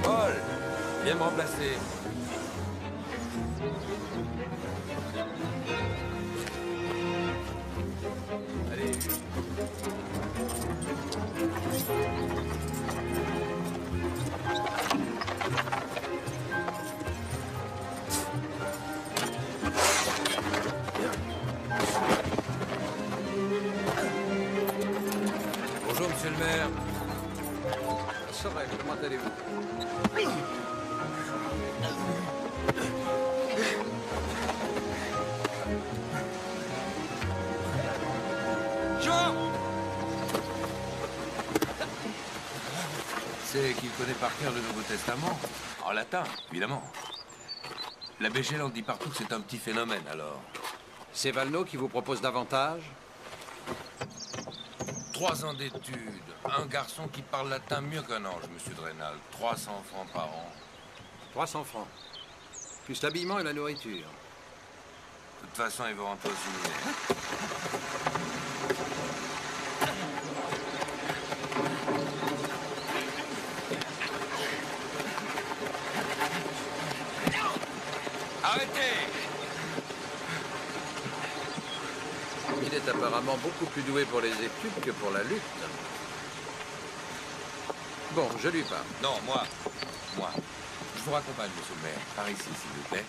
Paul, viens me remplacer. Allez. Bonjour, monsieur le maire. Ça va, comment allez-vous? Jean! C'est qu'il connaît par cœur le Nouveau Testament. En latin, évidemment. L'abbé Géland dit partout que c'est un petit phénomène, alors. C'est Valneau qui vous propose davantage? 3 ans d'études, un garçon qui parle latin mieux qu'un ange, monsieur de Rênal. 300 francs par an. 300 francs. Plus l'habillement et la nourriture. De toute façon, il va rentrer au séminaire. Arrêtez! Il est apparemment beaucoup plus doué pour les études que pour la lutte. Bon, je lui parle. Non, moi. Je vous raccompagne, monsieur le maire. Par ici, s'il vous plaît.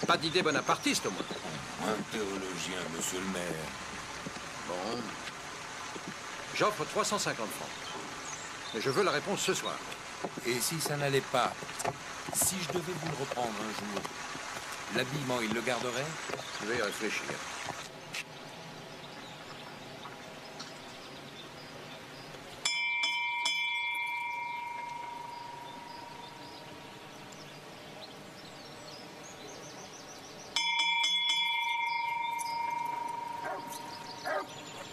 Pas d'idée bonapartiste, au moins. Un théologien, monsieur le maire. Bon. J'offre 350 francs. Mais je veux la réponse ce soir. Et si ça n'allait pas, si je devais vous le reprendre un jour, l'habillement, il le garderait? Je vais y réfléchir.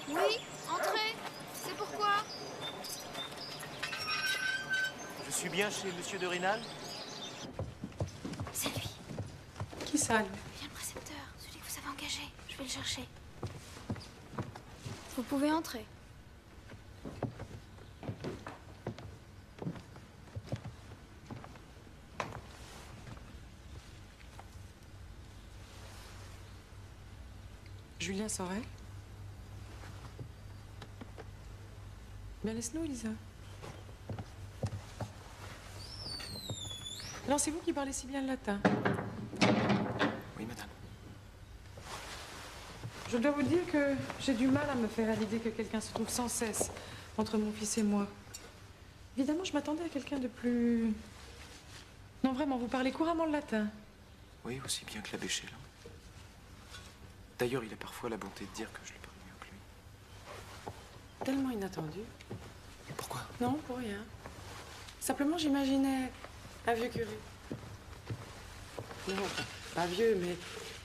Oui, entrez. C'est pourquoi? Je suis bien chez Monsieur de Rênal? C'est lui. Qui ça, lui? Bien le précepteur, celui que vous avez engagé. Je vais le chercher. Vous pouvez entrer. Julien Sorel? Bien, laisse-nous, Elisa. Alors, c'est vous qui parlez si bien le latin? Oui, madame. Je dois vous dire que j'ai du mal à me faire à l'idée que quelqu'un se trouve sans cesse entre mon fils et moi. Évidemment, je m'attendais à quelqu'un de plus... Non, vraiment, vous parlez couramment le latin. Oui, aussi bien que l'abbé Géland. D'ailleurs, il a parfois la bonté de dire que je le parle mieux que lui. Tellement inattendu. Pourquoi? Non, pour rien. Simplement, j'imaginais un vieux curé. Non, pas vieux, mais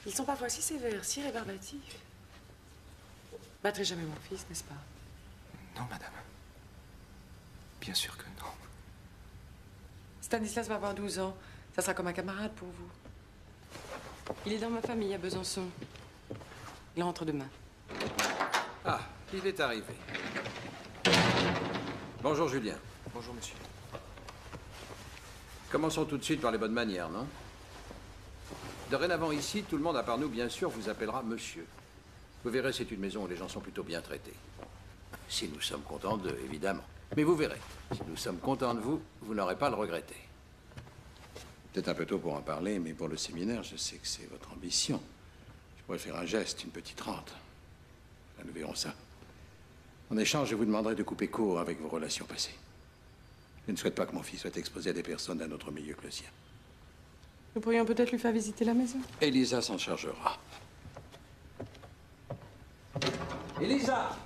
ils sont parfois si sévères, si rébarbatifs. Battrez jamais mon fils, n'est-ce pas? Non, madame. Bien sûr que non. Stanislas va avoir 12 ans. Ça sera comme un camarade pour vous. Il est dans ma famille à Besançon. Il rentre demain. Ah, il est arrivé. Bonjour, Julien. Bonjour, monsieur. Commençons tout de suite par les bonnes manières, non? Dorénavant, ici, tout le monde, à part nous, bien sûr, vous appellera monsieur. Vous verrez, c'est une maison où les gens sont plutôt bien traités. Si nous sommes contents d'eux, évidemment. Mais vous verrez, si nous sommes contents de vous, vous n'aurez pas à le regretter. Peut-être un peu tôt pour en parler, mais pour le séminaire, je sais que c'est votre ambition. Je pourrais faire un geste, une petite rente. Là, nous verrons ça. En échange, je vous demanderai de couper court avec vos relations passées. Je ne souhaite pas que mon fils soit exposé à des personnes d'un autre milieu que le sien. Nous pourrions peut-être lui faire visiter la maison. Elisa s'en chargera. Elisa!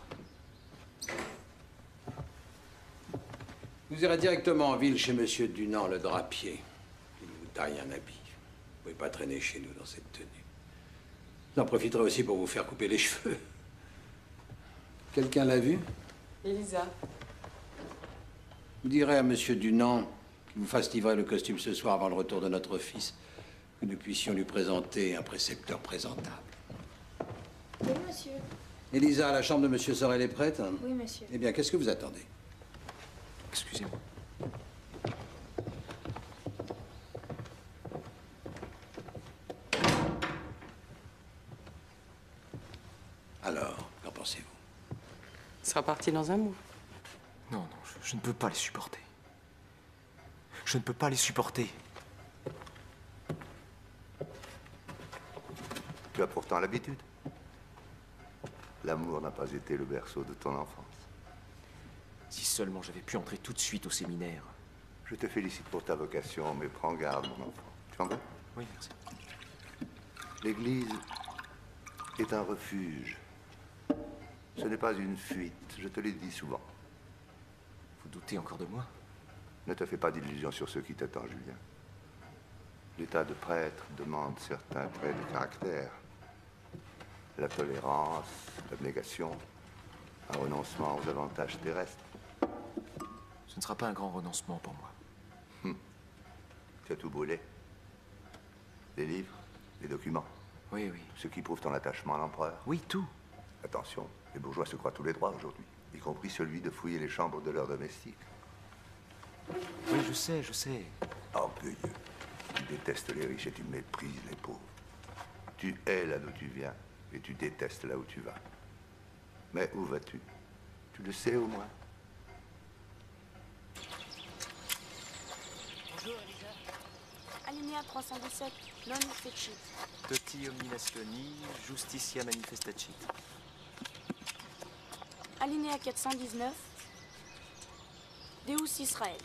Vous irez directement en ville chez Monsieur Dunant, le drapier. Il vous taille un habit. Vous ne pouvez pas traîner chez nous dans cette tenue. J'en profiterai aussi pour vous faire couper les cheveux. Quelqu'un l'a vu? Elisa. Vous direz à Monsieur Dunant qu'il vous fasse livrer le costume ce soir avant le retour de notre fils, que nous puissions lui présenter un précepteur présentable. Oui, monsieur. Elisa, la chambre de Monsieur Sorel est prête? Oui, monsieur. Eh bien, qu'est-ce que vous attendez? Excusez-moi. Alors, qu'en pensez-vous? Il sera parti dans un mois. Non, non, je ne peux pas les supporter. Je ne peux pas les supporter. Tu as pourtant l'habitude. L'amour n'a pas été le berceau de ton enfance. Si seulement j'avais pu entrer tout de suite au séminaire. Je te félicite pour ta vocation, mais prends garde, mon enfant. Tu en veux? Oui, merci. L'Église est un refuge. Ce n'est pas une fuite, je te l'ai dit souvent. Vous doutez encore de moi? Ne te fais pas d'illusions sur ce qui t'attend, Julien. L'état de prêtre demande certains traits de caractère. La tolérance, l'abnégation, un renoncement aux avantages terrestres. Ce ne sera pas un grand renoncement pour moi. Tu as tout brûlé. Les livres, les documents, Oui, oui. ce qui prouve ton attachement à l'empereur. Oui, tout. Attention, les bourgeois se croient tous les droits aujourd'hui, y compris celui de fouiller les chambres de leurs domestiques. Oui, je sais, je sais. Orgueilleux. Tu détestes les riches et tu méprises les pauvres. Tu hais là d'où tu viens et tu détestes là où tu vas. Mais où vas-tu? Tu le sais au moins. Alinéa 317, non fecit. Totti omni nationi, justitia manifestacit. Alinéa 419, Deus Israël.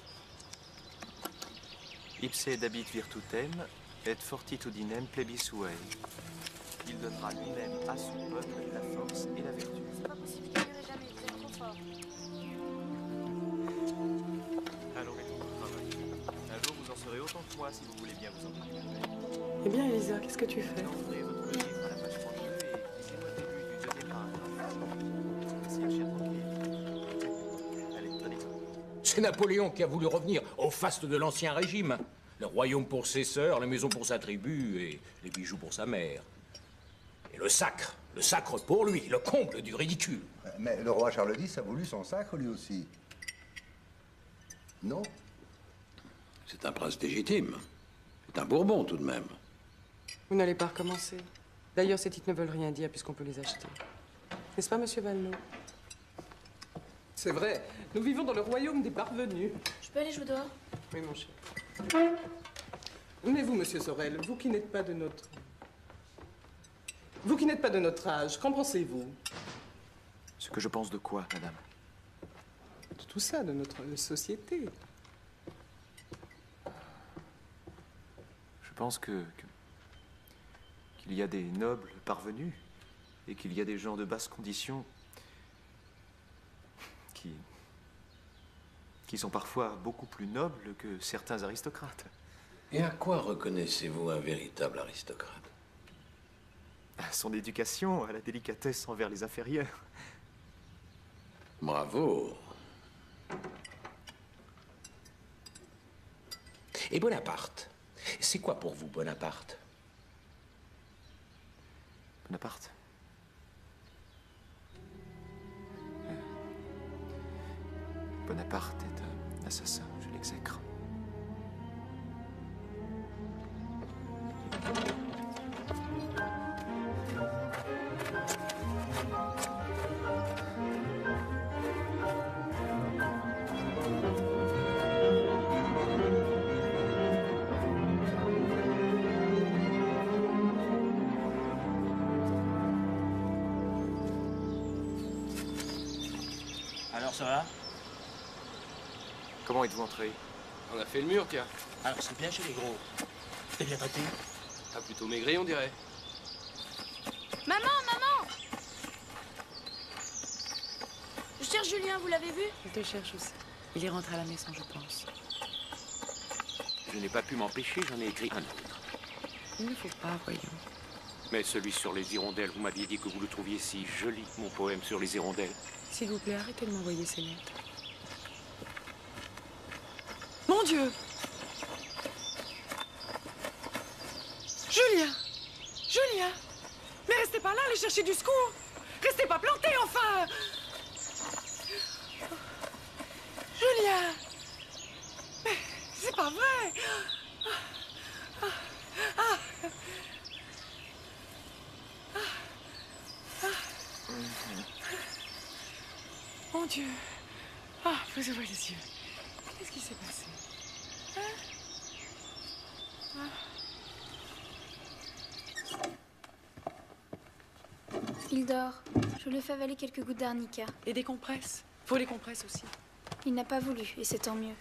Ipse dabit virtutem, et fortitudinem plebis uae. Il donnera lui-même à son peuple la force et la vertu. C'est pas possible de durer jamais, vous êtes trop fort. Allons, mettons au travail. Un jour, vous en serez autant que moi si vous voulez bien vous en donner. Eh bien, Elisa, qu'est-ce que tu fais? Ouvrez votre livre à la page 32 et lisez-moi le début du deuxième paragraphe. Merci, cher tranquille. Allez, tenez. C'est Napoléon qui a voulu revenir au faste de l'Ancien Régime. Le royaume pour ses sœurs, les maisons pour sa tribu et les bijoux pour sa mère. Et le sacre pour lui, le comble du ridicule. Mais le roi Charles X a voulu son sacre lui aussi. Non? C'est un prince légitime. C'est un Bourbon tout de même. Vous n'allez pas recommencer. D'ailleurs, ces titres ne veulent rien dire puisqu'on peut les acheter. N'est-ce pas, monsieur Valneau? C'est vrai, nous vivons dans le royaume des parvenus. Je peux aller jouer dehors? Oui, mon cher. Mais vous, monsieur Sorel, vous qui n'êtes pas de notre... Vous qui n'êtes pas de notre âge, qu'en pensez-vous? Ce que je pense de quoi, madame? De tout ça, de notre société. Je pense qu'il y a des nobles parvenus et qu'il y a des gens de basse condition qui sont parfois beaucoup plus nobles que certains aristocrates. Et à quoi reconnaissez-vous un véritable aristocrate? À son éducation, à la délicatesse envers les inférieurs. Bravo. Et Bonaparte? C'est quoi pour vous, Bonaparte? Bonaparte. Bonaparte est un assassin, je l'exècre. Alors ça va? Comment êtes-vous entré? On a fait le mur, tiens. Alors c'est bien chez les gros. T'es bien traité? Ah, plutôt maigri, on dirait. Maman, maman! Je cherche Julien, vous l'avez vu? Il te cherche aussi. Il est rentré à la maison, je pense. Je n'ai pas pu m'empêcher, j'en ai écrit un autre. Il ne faut pas, voyons. Mais celui sur les hirondelles, vous m'aviez dit que vous le trouviez si joli, mon poème sur les hirondelles. S'il vous plaît, arrêtez de m'envoyer ces lettres. Mon Dieu! Julien! Julien! Mais restez pas là, allez chercher du secours! Restez pas plantés, enfin! Julien! Mon Dieu. Ah, vous ouvrez les yeux. Qu'est-ce qui s'est passé? Il dort. Je lui ai fait avaler quelques gouttes d'arnica. Et des compresses. Faut les compresses aussi. Il n'a pas voulu, et c'est tant mieux.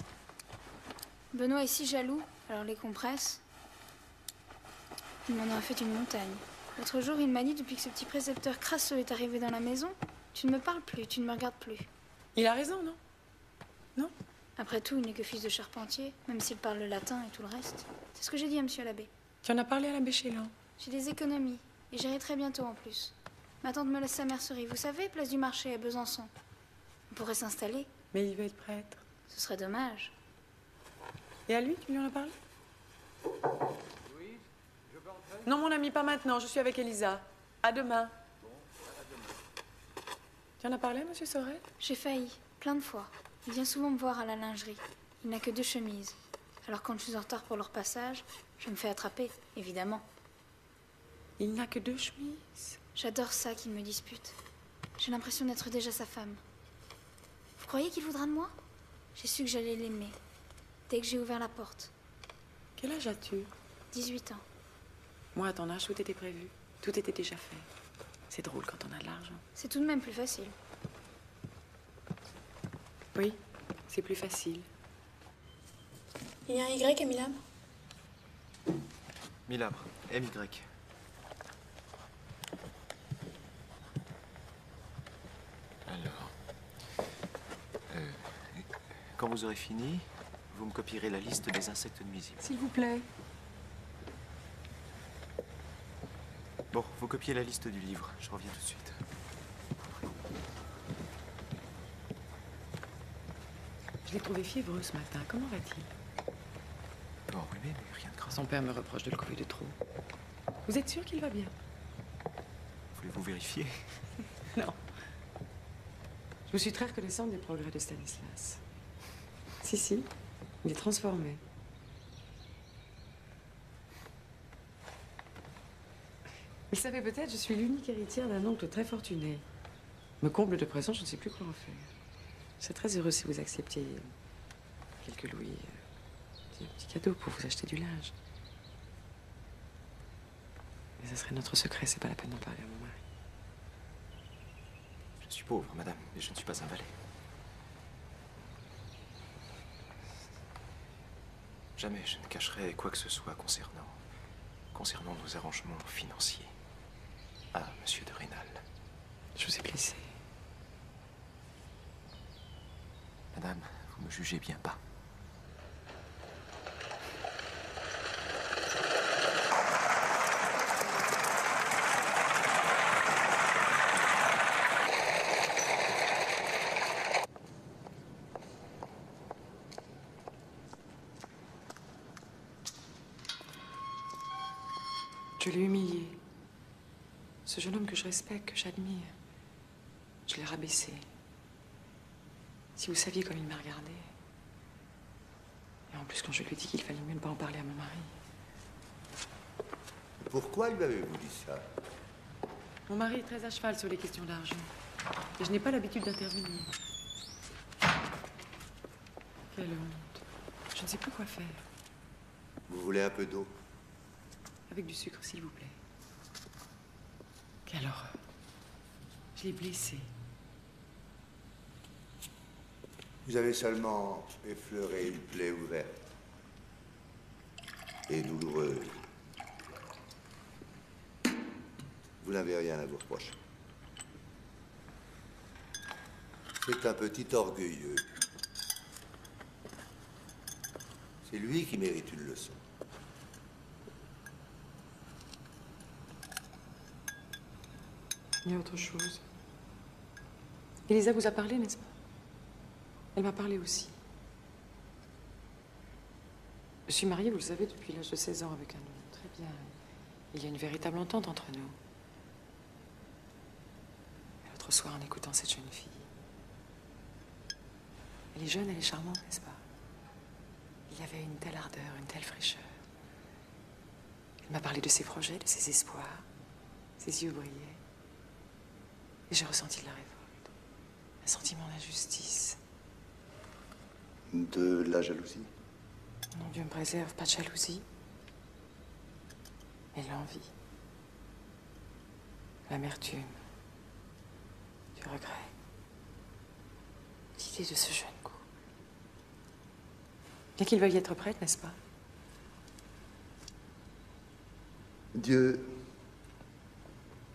Benoît est si jaloux, alors les compresses... Il m'en a fait une montagne. L'autre jour, il m'a dit, depuis que ce petit précepteur crasseux est arrivé dans la maison, tu ne me parles plus, tu ne me regardes plus. Il a raison, non? Non? Après tout, il n'est que fils de charpentier, même s'il parle le latin et tout le reste. C'est ce que j'ai dit à monsieur l'abbé. Tu en as parlé à l'abbé Chélan? J'ai des économies, et j'irai très bientôt en plus. Ma tante me laisse sa mercerie, vous savez, place du marché à Besançon. On pourrait s'installer. Mais il veut être prêtre. Ce serait dommage. Et à lui, tu lui en as parlé? Non, mon ami, pas maintenant. Je suis avec Elisa. À demain. Tu en as parlé, monsieur Sorel? J'ai failli, plein de fois. Il vient souvent me voir à la lingerie. Il n'a que 2 chemises. Alors quand je suis en retard pour leur passage, je me fais attraper, évidemment. Il n'a que 2 chemises. J'adore ça qu'il me dispute. J'ai l'impression d'être déjà sa femme. Vous croyez qu'il voudra de moi? J'ai su que j'allais l'aimer. Dès que j'ai ouvert la porte. Quel âge as-tu? 18 ans. Moi, à ton âge, tout était prévu. Tout était déjà fait. C'est drôle quand on a de l'argent. C'est tout de même plus facile. Oui, c'est plus facile. Il y a un Y à Milabre? Milabre, MY. Alors, quand vous aurez fini, vous me copierez la liste des insectes nuisibles. S'il vous plaît. Bon, vous copiez la liste du livre. Je reviens tout de suite. Je l'ai trouvé fiévreux ce matin. Comment va-t-il? Enrhumé, mais rien de grave. Son père me reproche de le couver de trop. Vous êtes sûr qu'il va bien? Voulez-vous vérifier? Non. Je me suis très reconnaissante des progrès de Stanislas. Si, il est transformé. Vous le savez peut-être, je suis l'unique héritière d'un oncle très fortuné. Me comble de présent, je ne sais plus quoi en faire. Je serais très heureuse si vous acceptiez quelques louis, un petit cadeau pour vous acheter du linge. Mais ça serait notre secret, c'est pas la peine d'en parler à mon mari. Je suis pauvre, madame, mais je ne suis pas un valet. Jamais je ne cacherai quoi que ce soit concernant nos arrangements financiers à monsieur de Rênal. Je vous ai blessé. Madame, vous me jugez bien bas. Je l'ai humilié. Ce jeune homme que je respecte, que j'admire. Je l'ai rabaissé. Si vous saviez comme il m'a regardé. Et en plus, quand je lui ai dit qu'il fallait mieux ne pas en parler à mon mari. Pourquoi lui avez-vous dit ça? Mon mari est très à cheval sur les questions d'argent. Et je n'ai pas l'habitude d'intervenir. Quelle honte. Je ne sais plus quoi faire. Vous voulez un peu d'eau? Avec du sucre, s'il vous plaît. Quelle horreur. Je l'ai blessé. Vous avez seulement effleuré une plaie ouverte et douloureuse. Vous n'avez rien à vous reprocher. C'est un petit orgueilleux. C'est lui qui mérite une leçon. Il y a autre chose. Elisa vous a parlé, n'est-ce pas? Elle m'a parlé aussi. Je suis mariée, vous le savez, depuis l'âge de 16 ans avec un homme. Très bien. Il y a une véritable entente entre nous. Mais l'autre soir, en écoutant cette jeune fille... Elle est jeune, elle est charmante, n'est-ce pas? Il y avait une telle ardeur, une telle fraîcheur. Elle m'a parlé de ses projets, de ses espoirs. Ses yeux brillaient. Et j'ai ressenti de la révolte. Un sentiment d'injustice. De la jalousie. Mon Dieu me préserve, pas de jalousie. Mais l'envie. L'amertume. Du regret. L'idée de ce jeune couple. Bien qu'il veuille être prêtre, n'est-ce pas? Dieu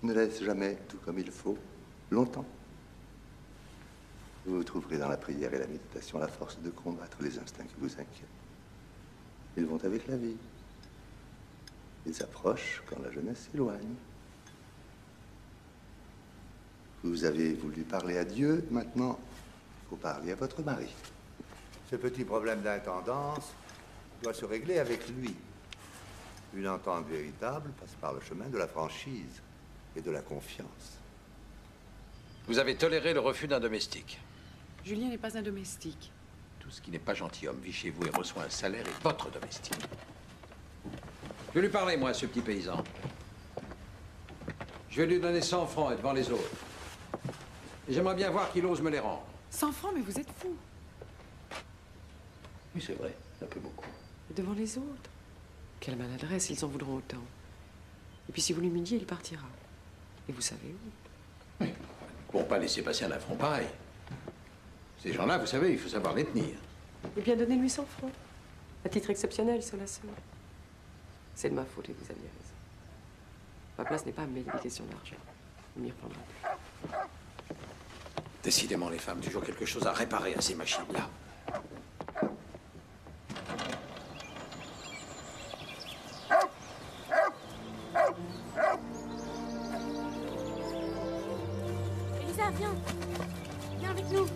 ne laisse jamais tout comme il faut, longtemps. Vous trouverez dans la prière et la méditation la force de combattre les instincts qui vous inquiètent. Ils vont avec la vie. Ils s'approchent quand la jeunesse s'éloigne. Vous avez voulu parler à Dieu, maintenant, il faut parler à votre mari. Ce petit problème d'intendance doit se régler avec lui. Une entente véritable passe par le chemin de la franchise et de la confiance. Vous avez toléré le refus d'un domestique. Julien n'est pas un domestique. Tout ce qui n'est pas gentilhomme vit chez vous et reçoit un salaire est votre domestique. Je vais lui parler, moi, à ce petit paysan. Je vais lui donner 100 francs et devant les autres. Et j'aimerais bien voir qu'il ose me les rendre. 100 francs, mais vous êtes fou. Oui, c'est vrai, un peu beaucoup. Et devant les autres. Quelle maladresse, ils en voudront autant. Et puis si vous l'humiliez, il partira. Et vous savez où? Oui, pour pas laisser passer un affront pareil. Ces gens-là, vous savez, il faut savoir les tenir. Eh bien, donnez-lui 100 francs. À titre exceptionnel, cela seul. C'est de ma faute et vous aviez raison. Ma place n'est pas à me mêler des questions d'argent. On m'y reprendra plus. Décidément, les femmes, toujours quelque chose à réparer à ces machines-là. Elisa, viens. Viens avec nous.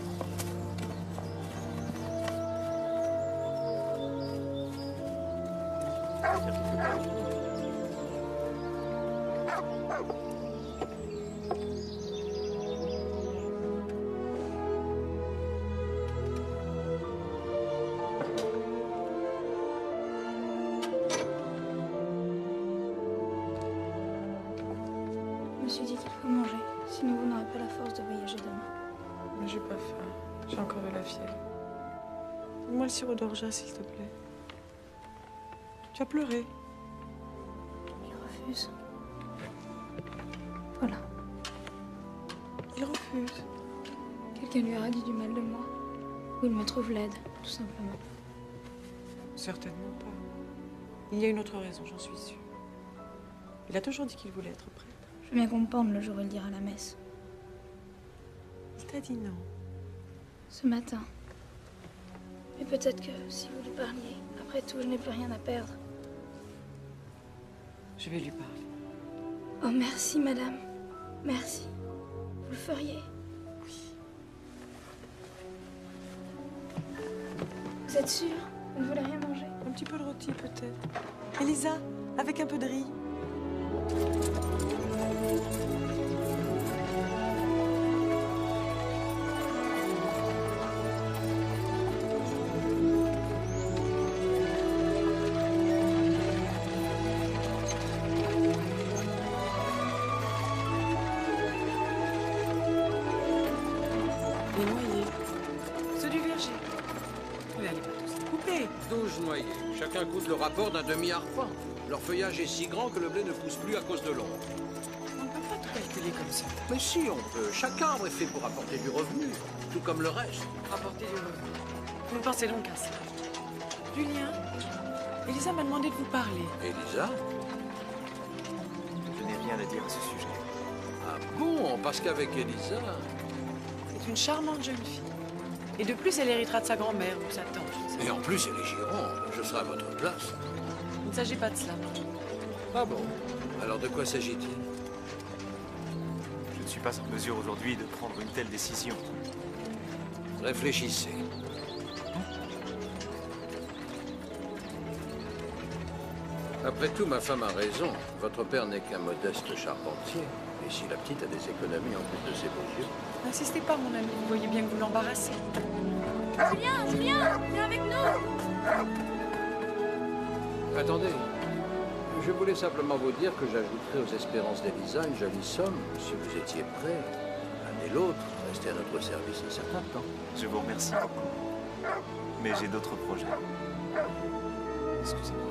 Je me suis dit qu'il faut manger, sinon vous n'aurez pas la force de voyager demain. Mais j'ai pas faim. J'ai encore de la fièvre. Donne-moi le sirop d'orgeat, s'il te plaît. Tu as pleuré. Il refuse. Voilà. Il refuse. Quelqu'un lui aura dit du mal de moi. Ou il me trouve laide, tout simplement. Certainement pas. Il y a une autre raison, j'en suis sûre. Il a toujours dit qu'il voulait être prêtre. Je veux bien comprendre le jour où il dira la messe. Il t'a dit non. Ce matin. Mais peut-être que si vous lui parliez, après tout, je n'ai plus rien à perdre. Je vais lui parler. Oh, merci, madame. Merci. Vous le feriez? Oui. Vous êtes sûre? Vous ne voulez rien manger? Un petit peu de rôti, peut-être. Elisa, avec un peu de riz. Les noyers. Ceux du verger. Oui, allez pas tous. Coupez. 12 noyers. Chacun coûte le rapport d'un demi-arpent. Leur feuillage est si grand que le blé ne pousse plus à cause de l'ombre. On ne peut pas tout calculer comme ça. Mais si, on peut. Chaque arbre est fait pour apporter du revenu, tout comme le reste. Rapporter du revenu. Vous pensez donc à ça. Julien, Elisa m'a demandé de vous parler. Elisa? Je n'ai rien à dire à ce sujet. Ah bon? Parce qu'avec Elisa... C'est une charmante jeune fille. Et de plus, elle héritera de sa grand-mère ou sa tante. je ne sais Et en plus, elle est Gironde. Je serai à votre place. pas. Il ne s'agit pas de cela. Ah bon? Alors de quoi s'agit-il? Je ne suis pas en mesure aujourd'hui de prendre une telle décision. Réfléchissez. Après tout, ma femme a raison. Votre père n'est qu'un modeste charpentier. Et si la petite a des économies en plus de ses beaux yeux... N'insistez pas, mon ami. Vous voyez bien que vous l'embarrassez. Julien, viens avec nous. Attendez. Je voulais simplement vous dire que j'ajouterais aux espérances d'Elisa une jolie somme, si vous étiez prêt à et l'autre rester à notre service un certain temps. Je vous remercie beaucoup. Mais j'ai d'autres projets. Excusez-moi.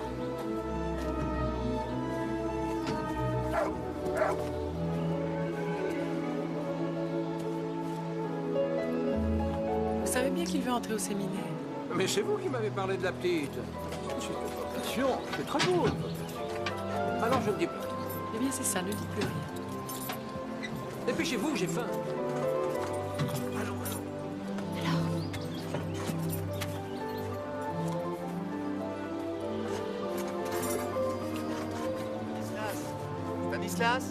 Vous savez bien qu'il veut entrer au séminaire. Mais c'est vous qui m'avez parlé de la petite. C'est une vocation, c'est très beau. Une vocation. Alors je ne dis plus. Eh bien, c'est ça, ne dites plus rien. Dépêchez-vous, j'ai faim. Stanislas?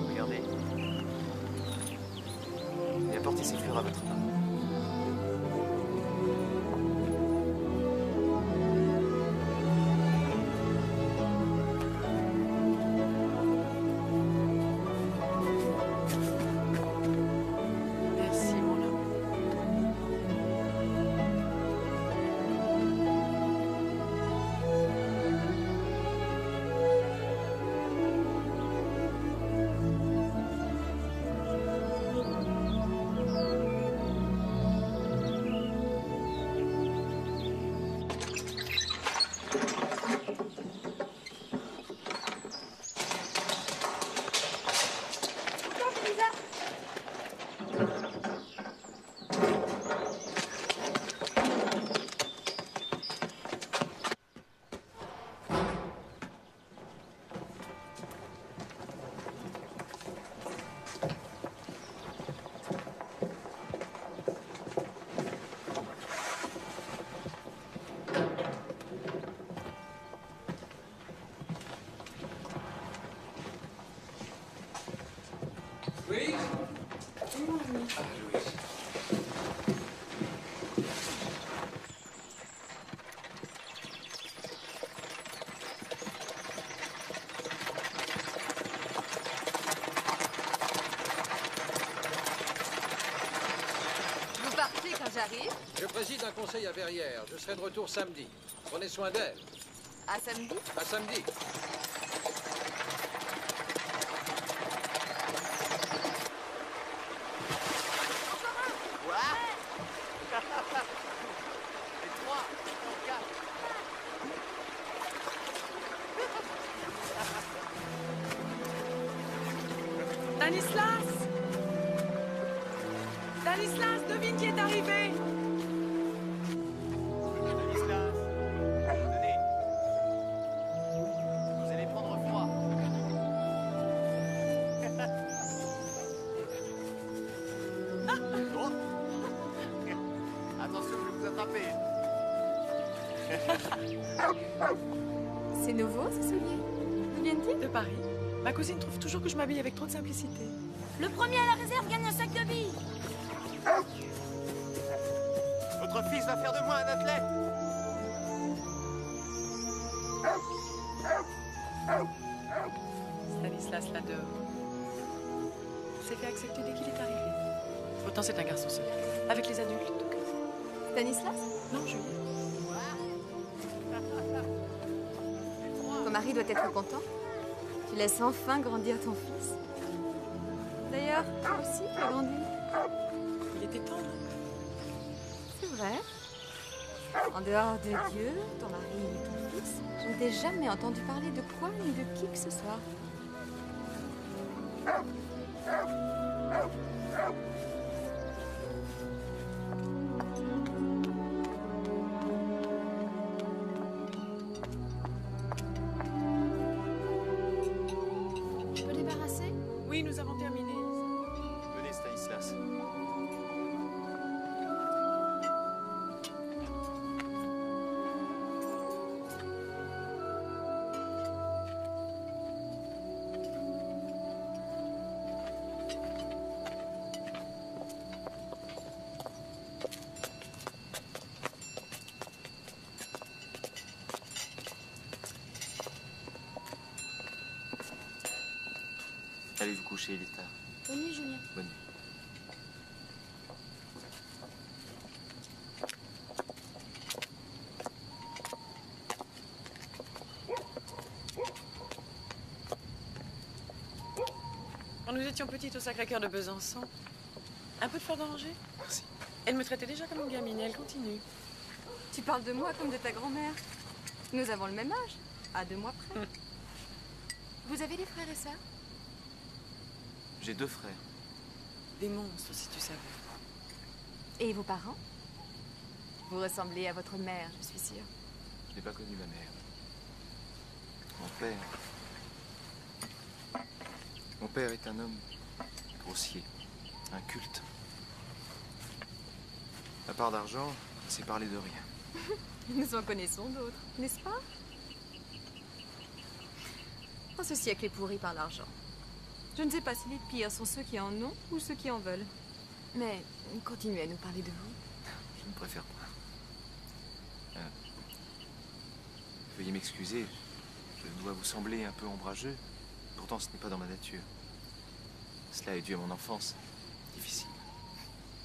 Regardez. Et apportez ces fleurs à votre maman. Merci, mon homme. Vous partez quand j'arrive? Je préside un conseil à Verrières. Je serai de retour samedi. Prenez soin d'elle. À samedi? À samedi. Stanislas! Stanislas, devine qui est arrivé! Stanislas, tenez. Vous allez prendre froid. Oh. Attention, je vais vous attraper. C'est nouveau, ces souliers? D'où viennent-ils? De Paris. Ma cousine trouve toujours que je m'habille avec trop de simplicité. Le premier à la réserve gagne un sac de billes. Votre fils va faire de moi un athlète. Stanislas l'adore. S'est fait accepter dès qu'il est arrivé. Pourtant, c'est un garçon seul. Avec les adultes, en tout cas. Stanislas? Non, Julien. Ton mari doit être content. Tu laisses enfin grandir ton fils. D'ailleurs, toi aussi, tu as grandi. Il était temps, non? C'est vrai. En dehors de Dieu, ton mari et ton fils, je ne t'ai jamais entendu parler de quoi ni de qui que ce soit. Je peux débarrasser? Oui, nous avons terminé. Venez, Stanislas. Allez vous coucher, il est tard. Bonne nuit, Julien. Bonne nuit. étions petites au Sacré-Cœur de Besançon. Un peu de fleur d'oranger? Merci. Elle me traitait déjà comme une gamine, elle continue. Tu parles de moi comme de ta grand-mère. Nous avons le même âge, à 2 mois près. Vous avez des frères et sœurs? J'ai 2 frères. Des monstres, si tu savais. Et vos parents? Vous ressemblez à votre mère, je suis sûre. Je n'ai pas connu ma mère. Mon père est un homme grossier, inculte. À part d'argent, il sait parler de rien. Nous en connaissons d'autres, n'est-ce pas? Oh, ce siècle est pourri par l'argent. Je ne sais pas si les pires sont ceux qui en ont ou ceux qui en veulent. Mais continuez à nous parler de vous. Je ne préfère pas. Veuillez m'excuser, je dois vous sembler un peu ombrageux. Pourtant, ce n'est pas dans ma nature. Cela est dû à mon enfance. Difficile.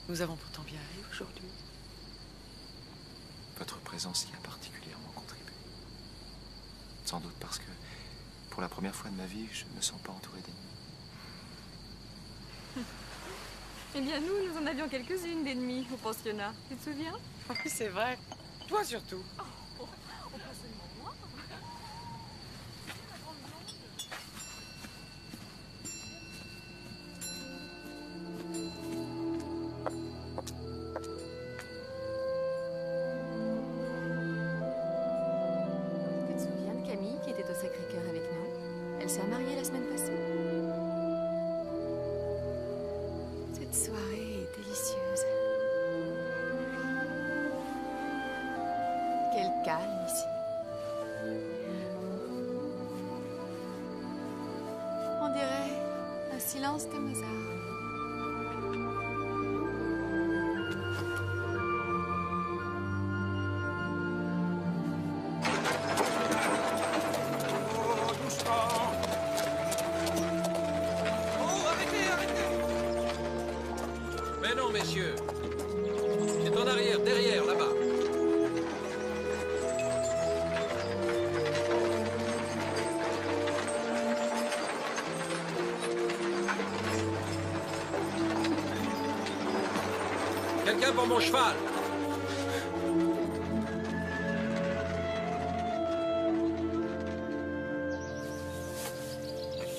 Nous avons pourtant bien ri aujourd'hui. Votre présence y a particulièrement contribué. Sans doute parce que, pour la première fois de ma vie, je ne me sens pas entouré d'ennemis. Eh bien, nous en avions quelques-unes d'ennemis au pensionnat. Tu te souviens? Oui, c'est vrai. Toi surtout. Oh, pas seulement moi. Tu te souviens de Camille qui était au Sacré-Cœur avec nous? Elle s'est mariée la semaine passée. Cette soirée est délicieuse. Quel calme ici. On dirait un silence de Mozart. Mais non, messieurs. C'est en arrière, derrière, là-bas. Quelqu'un pour mon cheval.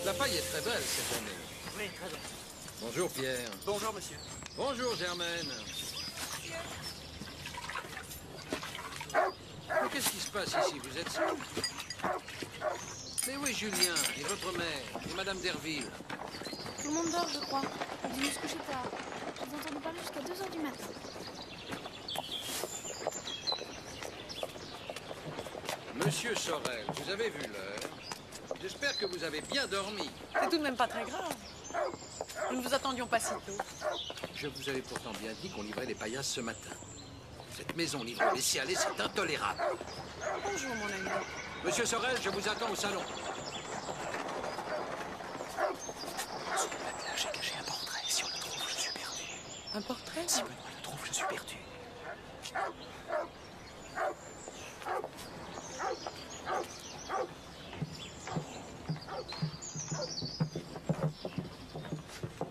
La paille est très belle cette année. Oui, très bien. Bonjour Pierre. Bonjour, monsieur. Bonjour Germaine. Mais qu'est-ce qui se passe ici? Vous êtes seul? Mais oui, Julien, et votre mère, et Madame Derville. Tout le monde dort, je crois. On a dû se coucher tard. Je vous ai entendu parler jusqu'à 2 heures du matin. Monsieur Sorel, vous avez vu l'heure. J'espère que vous avez bien dormi. C'est tout de même pas très grave. Nous ne vous attendions pas si tôt. Je vous avais pourtant bien dit qu'on livrait les paillasses ce matin. Cette maison livrée au laisser-aller, c'est intolérable. Bonjour, mon ami. Monsieur Sorel, je vous attends au salon. Sous le matelas, j'ai caché un portrait. Si on le trouve, je suis perdu. Un portrait? Si Benoît le trouve, je suis perdu.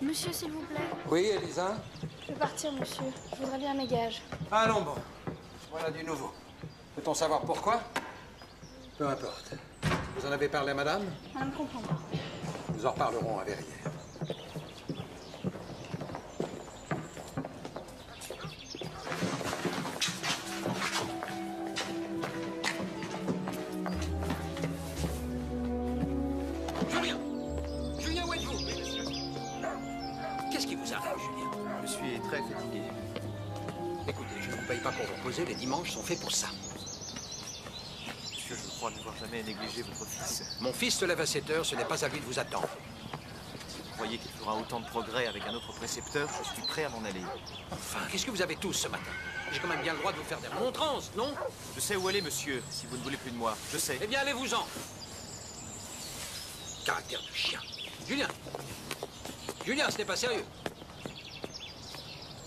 Monsieur, s'il vous plaît. Oui, Elisa? Je vais partir, monsieur. Je voudrais bien mes gages. Allons bon. Voilà du nouveau. Peut-on savoir pourquoi? Peu importe. Vous en avez parlé à madame? Madame comprend pas. Nous en reparlerons à Verrières. Julien! Julien, où êtes-vous? Qu'est-ce qui vous arrive, Julien? Je suis très fatigué. Écoutez, je ne vous paye pas pour vous poser. Les dimanches sont faits pour ça. Monsieur, je crois n'avoir jamais négligé votre fils. Mon fils se lève à 7 heures. Ce n'est pas à lui de vous attendre. Si vous croyez qu'il fera autant de progrès avec un autre précepteur, je suis prêt à m'en aller. Enfin, qu'est-ce que vous avez tous ce matin? J'ai quand même bien le droit de vous faire des remontrances, non? Je sais où aller, monsieur, si vous ne voulez plus de moi. Je sais. Eh bien, allez-vous-en. Caractère de chien. Julien! Julien, ce n'est pas sérieux.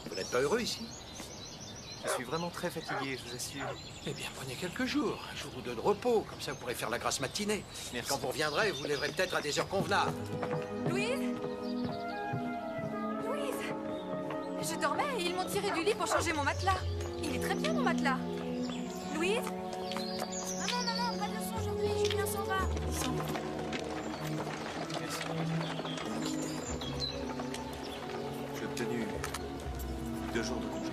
Vous n'êtes pas heureux ici? Je suis vraiment très fatigué, je vous assure. Eh bien, prenez quelques jours, un jour ou deux de repos. Comme ça, vous pourrez faire la grasse matinée. Merci. Quand vous reviendrez, vous lèverez peut-être à des heures convenables. Louise? Je dormais et ils m'ont tiré du lit pour changer mon matelas. Il est très bien, mon matelas. Louise? Maman, pas de son aujourd'hui, Julien s'en va. J'ai obtenu 2 jours de congé.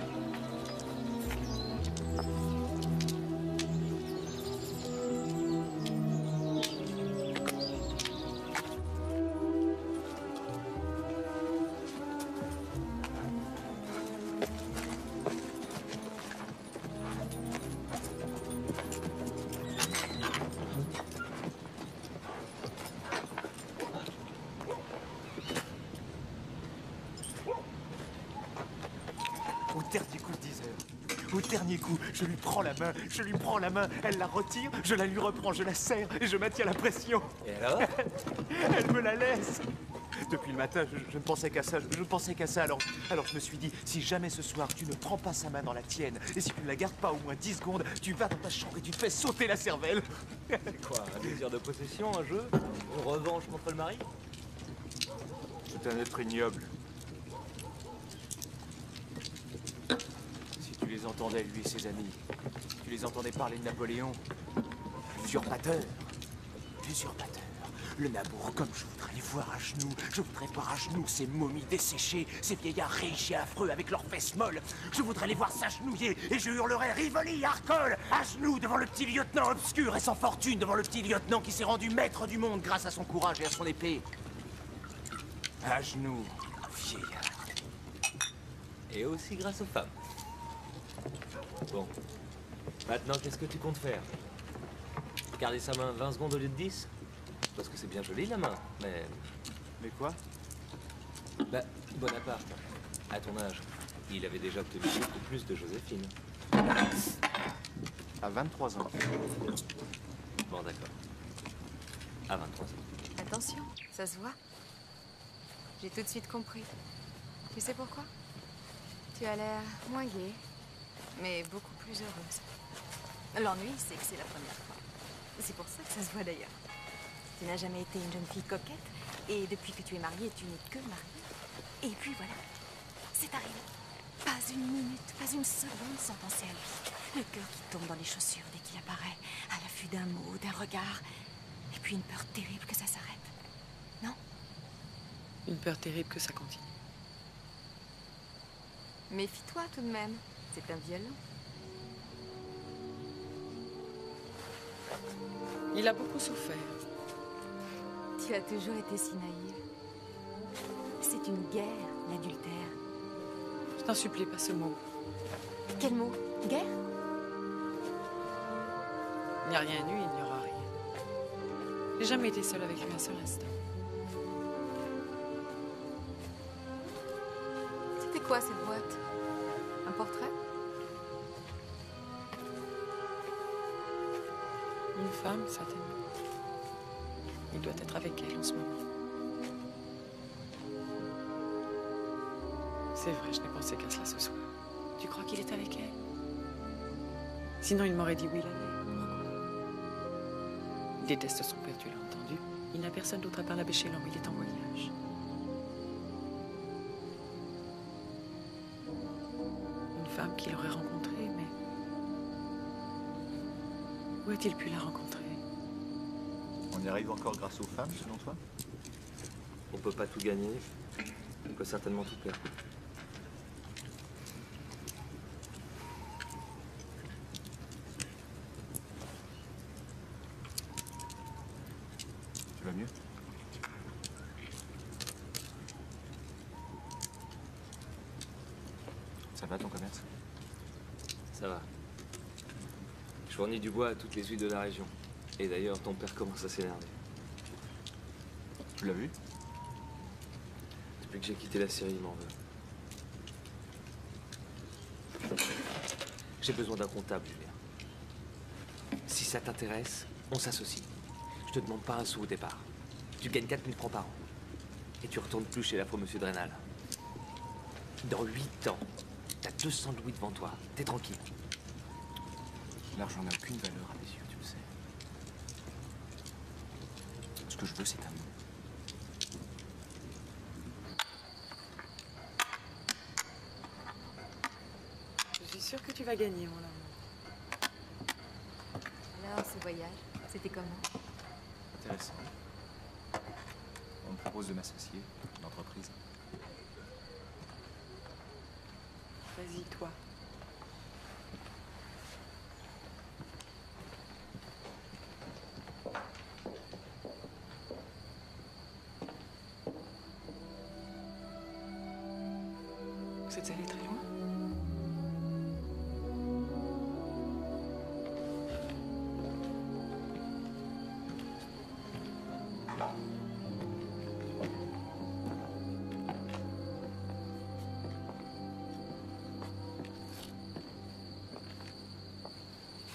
Au dernier coup de 10 heures. Au dernier coup, je lui prends la main, elle la retire, je la lui reprends, je la serre et je maintiens la pression. Et alors? Elle me la laisse. Depuis le matin, je ne pensais qu'à ça, alors je me suis dit, si jamais ce soir tu ne prends pas sa main dans la tienne, et si tu ne la gardes pas au moins 10 secondes, tu vas dans ta chambre et tu te fais sauter la cervelle. Quoi, un désir de possession, un jeu? Une revanche contre le mari? C'est un être ignoble. Si tu les entendais, lui et ses amis, tu les entendais parler de Napoléon, l'usurpateur, le Nabour, comme je voudrais les voir à genoux, je voudrais voir à genoux ces momies desséchées, ces vieillards riches et affreux avec leurs fesses molles, je voudrais les voir s'agenouiller et je hurlerais Rivoli, Arcole, à genoux devant le petit lieutenant obscur et sans fortune, devant le petit lieutenant qui s'est rendu maître du monde grâce à son courage et à son épée. À genoux, vieillard. Et aussi grâce aux femmes. Bon. Maintenant, qu'est-ce que tu comptes faire? Garder sa main 20 secondes au lieu de 10? Parce que c'est bien joli, la main, mais... Mais quoi? Bah, Bonaparte, à ton âge, il avait déjà obtenu beaucoup plus de Joséphine. À 23 ans. Bon, d'accord. À 23 ans. Attention, ça se voit. J'ai tout de suite compris. Tu sais pourquoi? Tu as l'air moins gaie, mais beaucoup plus heureuse. L'ennui, c'est que c'est la première fois. C'est pour ça que ça se voit d'ailleurs. Tu n'as jamais été une jeune fille coquette, et depuis que tu es mariée, tu n'es que mariée. Et puis voilà, c'est arrivé. Pas une minute, pas une seconde sans penser à lui. Le cœur qui tombe dans les chaussures dès qu'il apparaît, à l'affût d'un mot, d'un regard. Et puis une peur terrible que ça s'arrête. Non? Une peur terrible que ça continue. Méfie-toi tout de même, c'est un violon. Il a beaucoup souffert. Tu as toujours été si naïve. C'est une guerre, l'adultère. Je t'en supplie, pas ce mot. Quel mot? Guerre? Il n'y a rien eu, il n'y aura rien. J'ai jamais été seule avec lui un seul instant. C'était quoi cette boîte? Un portrait? Une femme, certainement. Il doit être avec elle en ce moment. C'est vrai, je n'ai pensé qu'à cela ce soir. Tu crois qu'il est avec elle? Sinon, il m'aurait dit où il allait. Pourquoi? Il déteste son père, tu l'as entendu. Il n'a personne d'autre à part l'abbé Chélan, il est en voyage. Une femme qu'il aurait rencontrée, mais... Où a-t-il pu la rencontrer? On y arrive encore grâce aux femmes, selon toi? On peut pas tout gagner, on peut certainement tout perdre. Tu vas mieux? Ça va ton commerce? Ça va. Je fournis du bois à toutes les huiles de la région. Et d'ailleurs, ton père commence à s'énerver. Tu l'as vu? Depuis que j'ai quitté la Syrie, il m'en veut. J'ai besoin d'un comptable, Julien. Si ça t'intéresse, on s'associe. Je te demande pas un sou au départ. Tu gagnes 4000 francs par an. Et tu retournes plus chez l'affreux monsieur Drenal. Dans 8 ans, t'as 200 louis devant toi. T'es tranquille. L'argent n'a aucune valeur à mes yeux, tu le sais. Ce que je veux, c'est un mot. sûr que tu vas gagner, mon amour. Alors, ce voyage, c'était comment? Intéressant. On me propose de m'associer à l'entreprise. Vas-y, toi. Vous êtes allé très loin?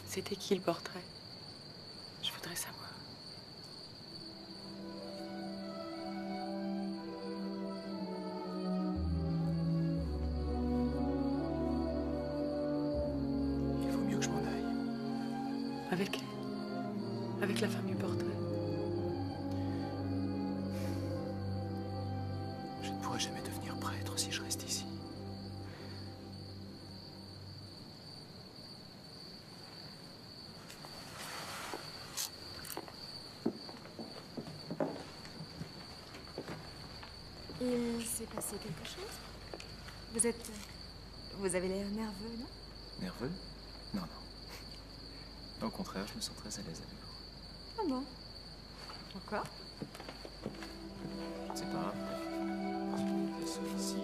C'était qui le portrait? Je voudrais savoir. Il vaut mieux que je m'en aille. Avec elle? Avec la femme du portrait? Je ne pourrai jamais devenir prêtre si je reste ici. Il s'est passé quelque chose? Vous avez l'air nerveux, non? Nerveux? Non, non. Au contraire, je me sens très à l'aise avec vous. Ah bon? Pourquoi? C'est pas grave. Je suis ici.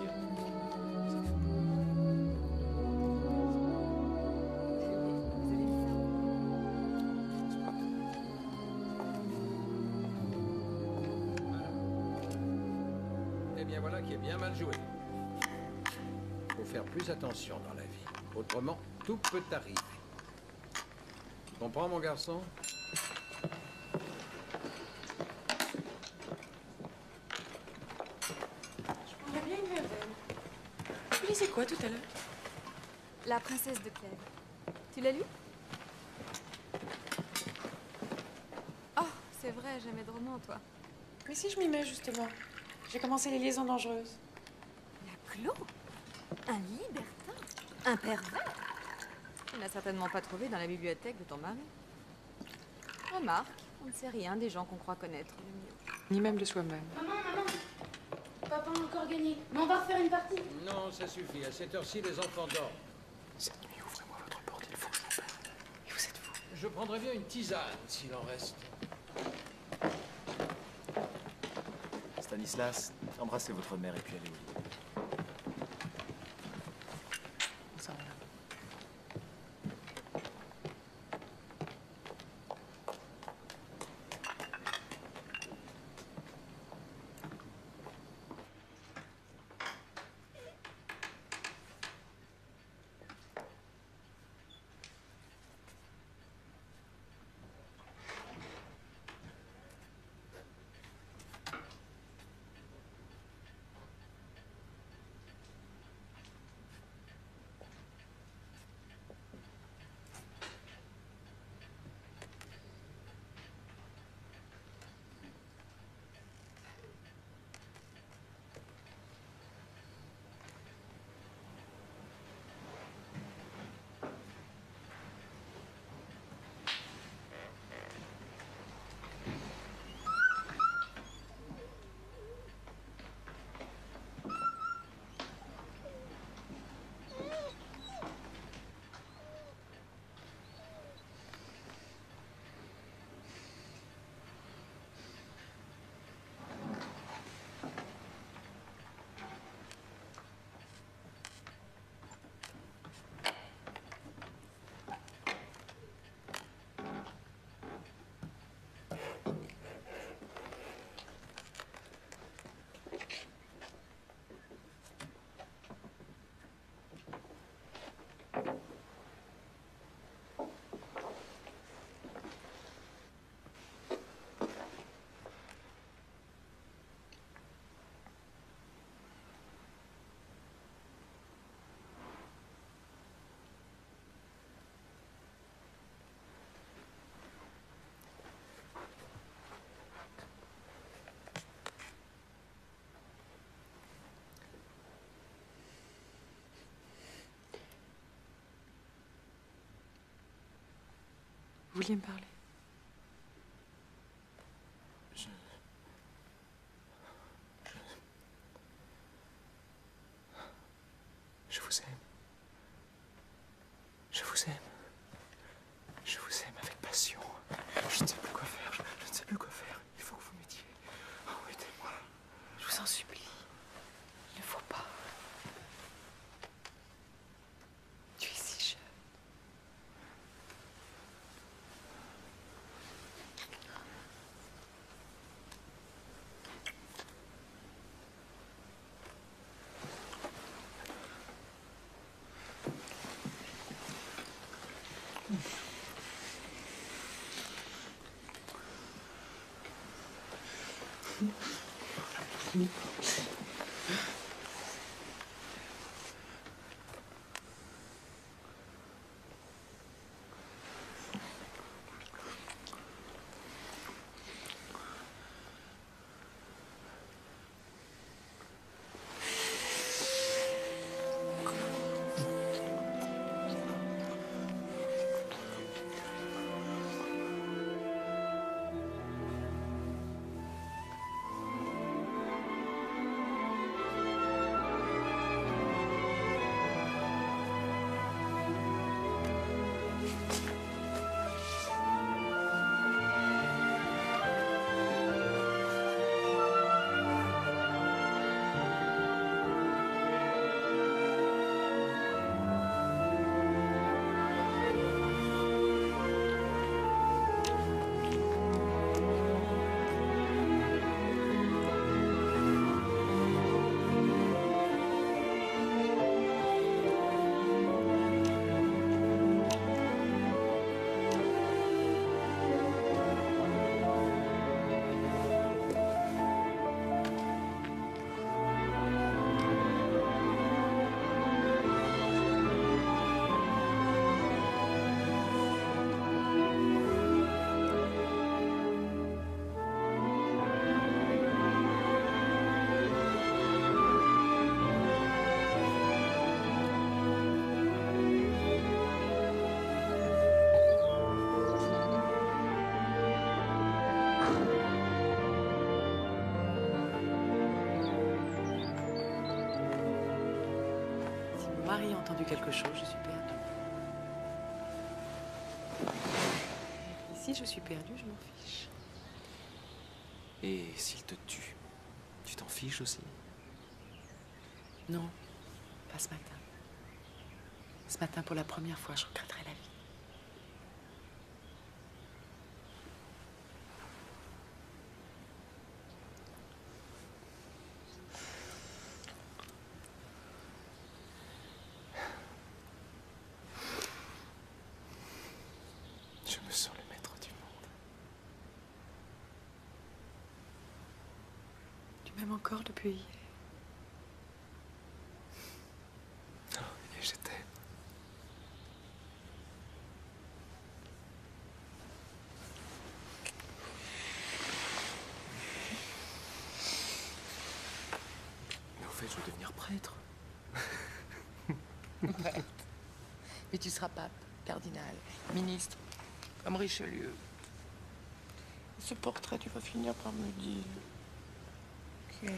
Eh bien voilà qui est bien mal joué. Faut faire plus attention dans la vie. Autrement, tout peut arriver. Tu comprends, mon garçon? Je prendrais bien une verveine. Tu lisais quoi tout à l'heure? La princesse de Clèves. Tu l'as lu? Oh, c'est vrai, jamais de roman, toi. Mais si je m'y mets, justement. J'ai commencé les liaisons dangereuses. La Clos? Un libertin? Un pervers? Tu n'as certainement pas trouvé dans la bibliothèque de ton mari. Remarque, on ne sait rien des gens qu'on croit connaître le mieux. Ni même de soi-même. Maman, maman. Papa a encore gagné. Mais on va refaire une partie. Non, ça suffit. À cette heure-ci, les enfants dorment. Cette nuit, ouvrez-moi votre porte, il faut que je vous parle. Et vous êtes fous. Je prendrais bien une tisane, s'il en reste. Stanislas, embrassez votre mère et puis allez au lit. On s'en va. vouliez me parler? Je vous aime. Je vous aime. Je vous aime avec passion. Je ne sais plus quoi faire. Je ne sais plus quoi faire. Il faut que vous m'aidiez. Oh, aidez-moi. Je vous en supplie. Il ne faut pas. Tu es si jeune. Marie a entendu quelque chose, je suis perdue. Ici, je suis perdue, je m'en fiche. Et s'il te tue, tu t'en fiches aussi? Non, pas ce matin. Ce matin, pour la première fois, je regretterai la vie. Je me sens le maître du monde. Tu m'aimes encore depuis hier? Oh, et je t'aime. Mais au fait, je veux devenir prêtre. Prêtre. Mais tu seras pape, cardinal, ministre, comme Richelieu. Ce portrait, tu vas finir par me dire. Qu'est-ce?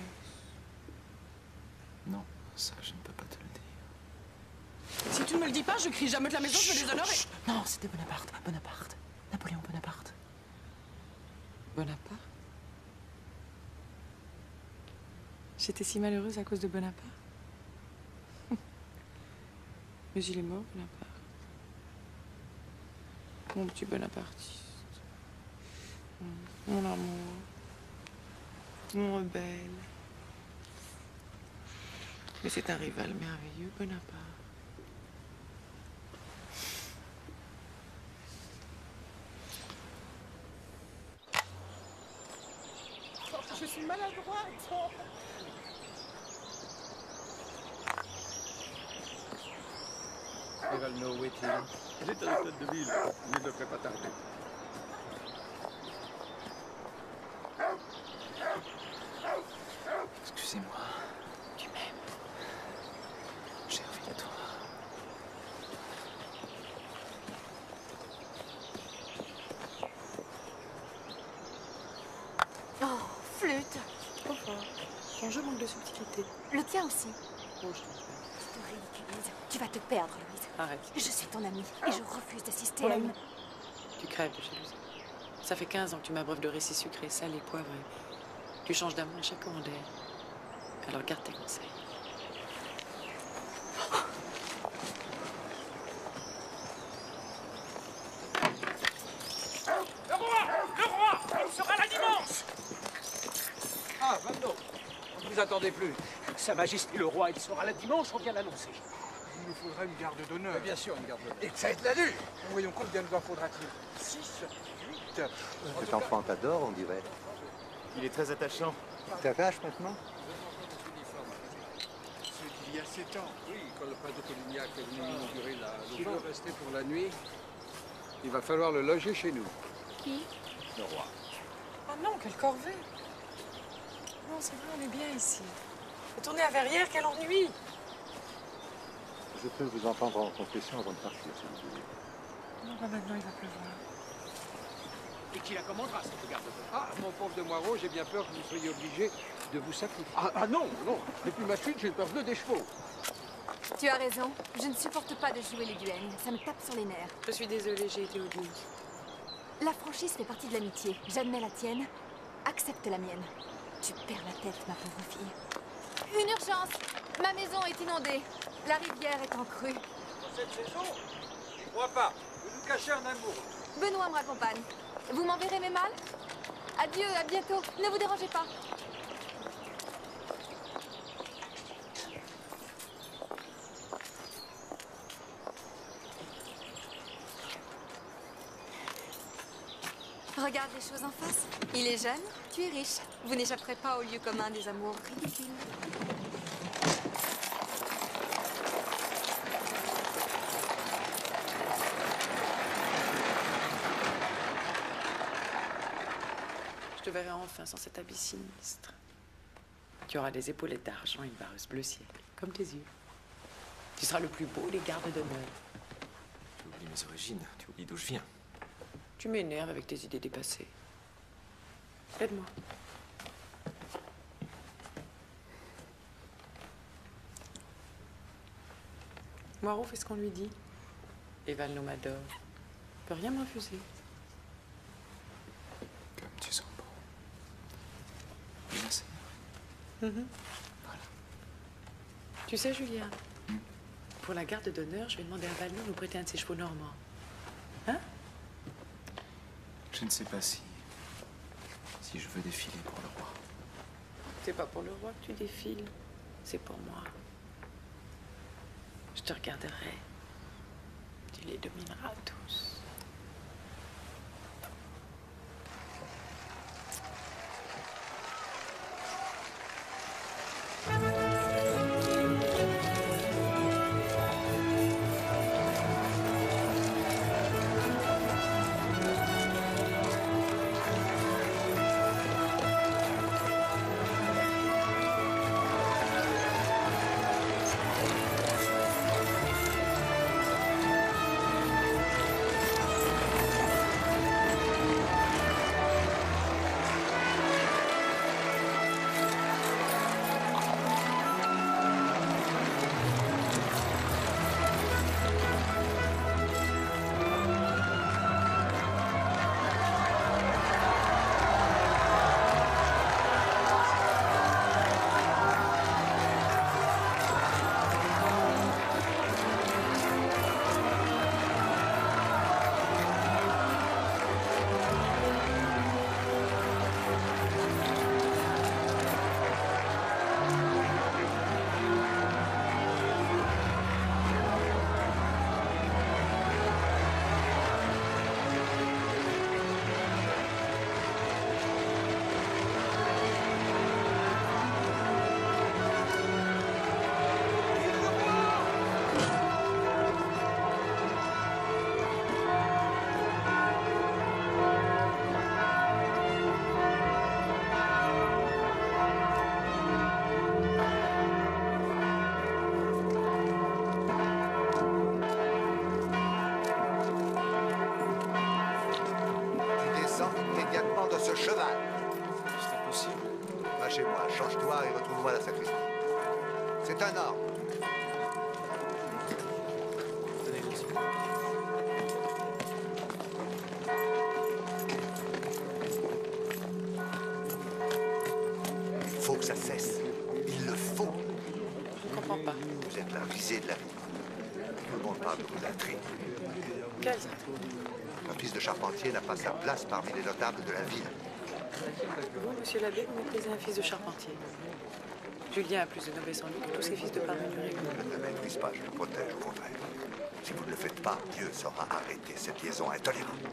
Non, ça, je ne peux pas te le dire. Si tu ne me le dis pas, je crie jamais de la maison, je me déshonore et... Non, c'était Bonaparte. Bonaparte. Napoléon Bonaparte. Bonaparte? J'étais si malheureuse à cause de Bonaparte. Mais il est mort, Bonaparte. Mon petit bonapartiste. Mon amour. Mon rebelle. Mais c'est un rival merveilleux, Bonaparte. Je suis maladroite. Il va le où est-il? Il est à l'hôtel de ville. Il ne devrait pas tarder. Excusez-moi. Tu m'aimes? J'ai envie de toi. de subtilité. Le tien aussi. Oh, je t'en prie. Tu te ridiculises. Tu vas te perdre, Louise. Arrête. Je suis ton amie et je refuse d'assister Mon à ami. une... Tu crèves de jalousie. Ça fait 15 ans que tu m'abreuves de récits sucrés, salés, poivrés. Tu changes d'amour à chaque courant d'air. Alors garde tes conseils. Le roi il sera là dimanche. Ah, maintenant, on ne vous attendez plus. Sa Majesté le roi, il sera là dimanche, on vient l'annoncer. Il nous faudra une garde d'honneur. Bien sûr, une garde d'honneur. Et ça être la nuit. Voyons combien de doigts faudra-t-il 6, 8. Cet enfant t'adore, on dirait. Il est très attachant. T'attaches maintenant? C'est qu'il y a 7 ans. Oui, quand le prince de Polignac est venu inaugurer la... Il veut rester pour la nuit. Il va falloir le loger chez nous. Qui? Le roi. Ah non, quelle corvée. Non, c'est vrai, on est bien ici. Retourner à Verrières, quel ennui. Je peux vous entendre en confession avant de partir, si vous voulez. Non, pas maintenant, il va pleuvoir. Et qui la commandera, cette garde d'honneur? Ah, mon pauvre Demoireau, j'ai bien peur que vous soyez obligé de vous sacrifier. Ah non, non. Depuis ma chute, j'ai peur des chevaux. Tu as raison. Je ne supporte pas de jouer les duels. Ça me tape sur les nerfs. Je suis désolée, j'ai été odieux. La franchise fait partie de l'amitié. J'admets la tienne. Accepte la mienne. Tu perds la tête, ma pauvre fille. Une urgence. Ma maison est inondée. La rivière est en crue. Dans cette saison, je crois pas. Vous nous cachez un amour. Benoît me raccompagne. Vous m'enverrez mes malles? Adieu, à bientôt. Ne vous dérangez pas. Regarde les choses en face. Il est jeune, tu es riche. Vous n'échapperez pas au lieu commun des amours ridicules. Je te verrai enfin sans cet habit sinistre. Tu auras des épaulettes d'argent et une vareuse bleu ciel, comme tes yeux. Tu seras le plus beau des gardes d'honneur. Tu oublies mes origines, tu oublies d'où je viens. Tu m'énerves avec tes idées dépassées. Aide-moi. Moirot fait ce qu'on lui dit. Et Valno m'adore. Peut rien me refuser. Comme tu sens bon. Merci. Voilà. Tu sais, Julien, pour la garde d'honneur, je vais demander à Valno de nous prêter un de ses chevaux normands. Hein? Je ne sais pas si je veux défiler pour le roi. C'est pas pour le roi que tu défiles, c'est pour moi. Je te regarderai. Tu les domineras tous. chez moi. Change-toi et retrouve-moi à la sacristie. C'est un ordre. Tenez, merci. Il faut que ça cesse. Il le faut. Je ne comprends pas. Vous êtes la risée de la ville. Tout le monde parle de vos intrigues. Quels? Un fils de charpentier n'a pas sa place parmi les notables de la ville. Vous, monsieur l'abbé, vous méprisez un fils de charpentier. Julien a plus de noblesse en lui que tous ses fils de parvenus régulés. Je ne le méprise pas, je le protège, au contraire. Si vous ne le faites pas, Dieu saura arrêter cette liaison intolérable.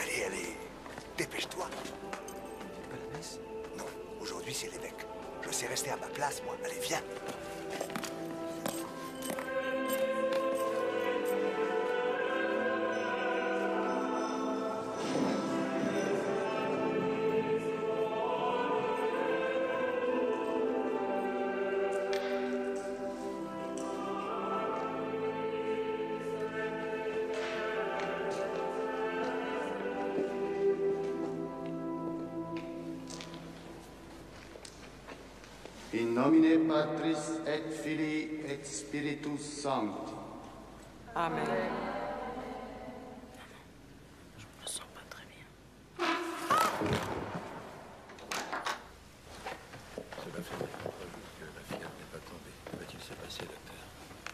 Allez, allez, dépêche-toi. Pas la messe? Non, aujourd'hui c'est l'évêque. Je sais rester à ma place, moi. Allez, viens. In nomine Patris et Filii et Spiritus Sancti. Amen. Je me sens pas très bien. Cela fait des contrôles que la fièvre n'est pas tombée. Que va-t-il se passer, docteur?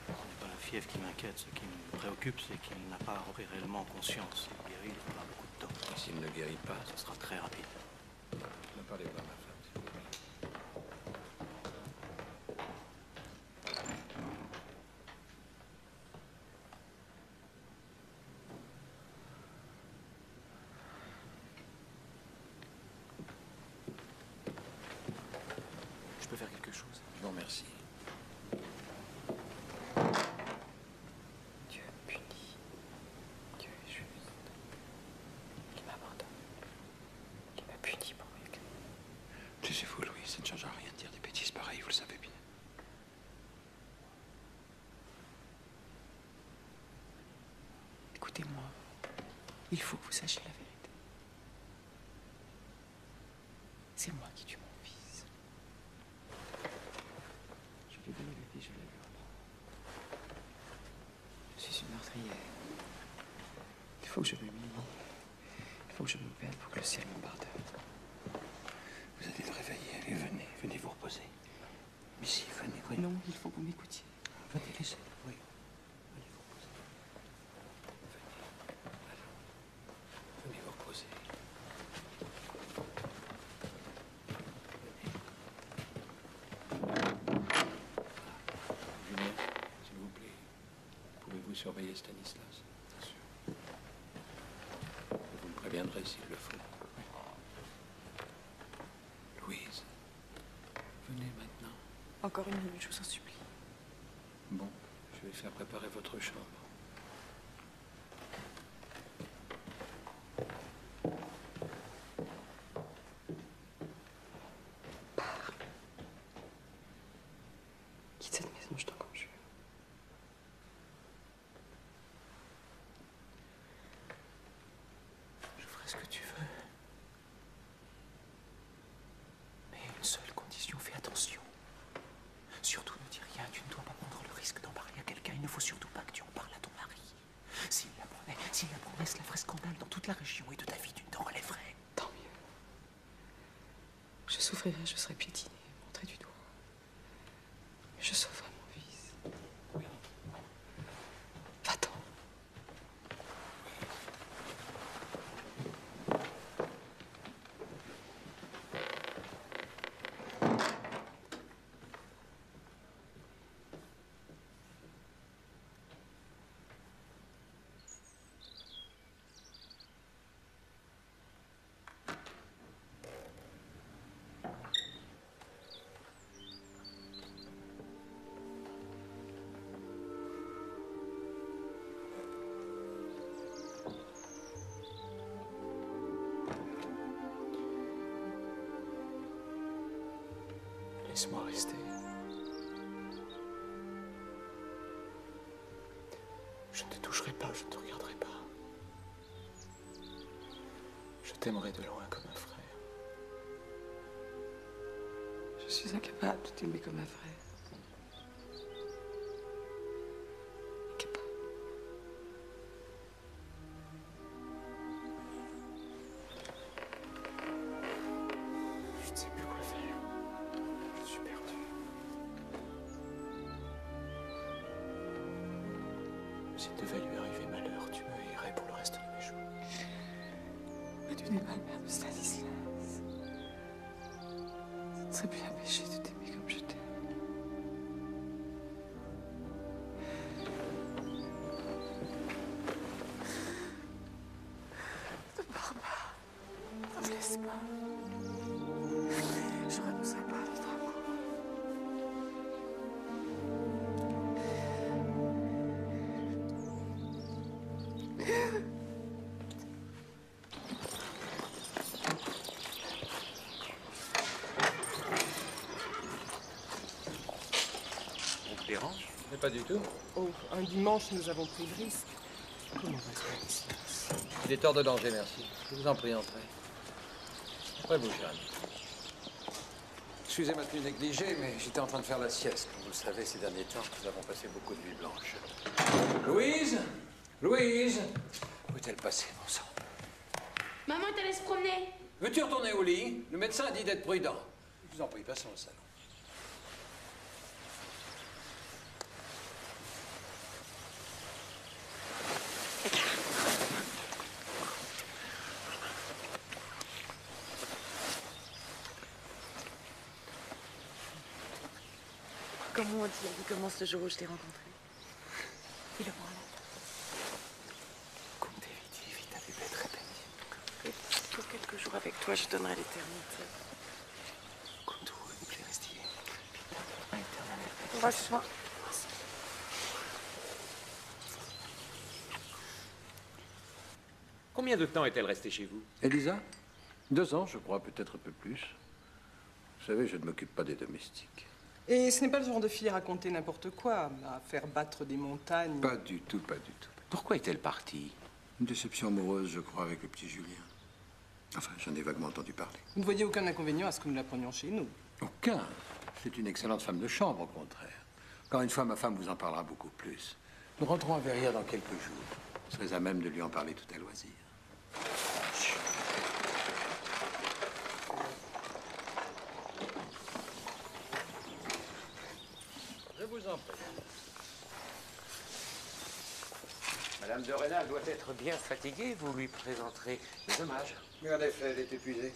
Ce n'est pas la fièvre qui m'inquiète. Ce qui me préoccupe, c'est qu'il n'a pas repris réellement conscience. S'il guérit, il faudra beaucoup de temps. Et s'il ne guérit pas, Ce sera très rapide. ne parlez pas à ma femme, s'il vous plaît. Je peux faire quelque chose? Je vous remercie. Dieu punit. Dieu est juste. Qui m'abandonne. Qui me punit pour mes crimes. Taisez-vous, Louis, ça ne change à rien de dire des bêtises pareilles, vous le savez bien. Écoutez-moi. Il faut que vous sachiez la vérité. C'est moi qui tue mon fils. Je lui ai donné la vie, je l'ai vu reprendre. Je suis une meurtrière. Il faut que je m'humilie. Il faut que je me perde pour que le ciel me pardonne. Vous allez le réveiller, allez, venez, venez vous reposer. Mais si, venez, oui. Non, il faut que vous m'écoutiez. Venez, laissez, oui. Venez vous reposer. Venez, allons. Venez vous reposer. Julien, s'il vous plaît, pouvez-vous surveiller Stanislas? Bien sûr. Vous me préviendrez s'il le faut. Louise, venez maintenant. Encore une minute, je vous en supplie. Bon, je vais faire préparer votre chambre. Quitte cette maison, je t'en conjure. Je ferai ce que tu veux. Mais une seule condition, fais attention. Surtout ne dis rien, tu ne dois pas prendre le risque d'en parler à quelqu'un. Il ne faut surtout pas que tu en parles à ton mari. S'il apprenait, cela ferait scandale dans toute la région et de ta vie, tu ne t'en relèverais. Tant mieux. Je souffrirai, je serai piétinée, montrée du doigt. Mais je sauverai mon fils. Va-t'en. Laisse-moi rester. Je ne te toucherai pas, je ne te regarderai pas. Je t'aimerai de loin comme un frère. Je suis incapable de t'aimer comme un frère. Incapable. Je ne sais plus quoi faire. Je suis perdu. S'il devait lui arriver malheur, tu me haïrais pour le reste de mes jours. Mais tu n'es pas le père de Stanislas. Ce serait plus un péché de t'aimer comme je t'aime. Ne pars pas. Ne me laisse pas. Je ne renoncerai pas à notre amour. On te dérange? Mais pas du tout. Oh, un dimanche, nous avons pris le risque. Comment va Stanislas? Il est hors de danger, merci. Je vous en prie, entrez. Après vous, cher ami. Excusez ma tenue négligée, mais j'étais en train de faire la sieste. Comme vous le savez, ces derniers temps, nous avons passé beaucoup de nuits blanches. Louise? Louise? Où est-elle passée, mon sang? Maman est allée se promener. Veux-tu retourner au lit? Le médecin a dit d'être prudent. Je vous en prie, passons au salon. Comment commence le jour où je t'ai rencontré? Dis-le-moi. Comptez vite, vite, ta bébête répète. Pour quelques jours avec toi, je donnerai l'éternité. Compte vous plaît, restiez. Éternel. Lâche-moi. Combien de temps est-elle restée chez vous? Elisa? 2 ans, je crois, peut-être un peu plus. Vous savez, je ne m'occupe pas des domestiques. Et ce n'est pas le genre de fille à raconter n'importe quoi, à faire battre des montagnes. Pas du tout, pas du tout. Pourquoi est-elle partie? Une déception amoureuse, je crois, avec le petit Julien. Enfin, j'en ai vaguement entendu parler. Vous ne voyez aucun inconvénient à ce que nous la prenions chez nous? Aucun. C'est une excellente femme de chambre, au contraire. Encore une fois, ma femme vous en parlera beaucoup plus. Nous rentrons à Verrières dans quelques jours. Vous serez à même de lui en parler tout à loisir. Je vous en prie. Madame de Rênal doit être bien fatiguée. Vous lui présenterez les hommages. Mais en effet, elle est épuisée.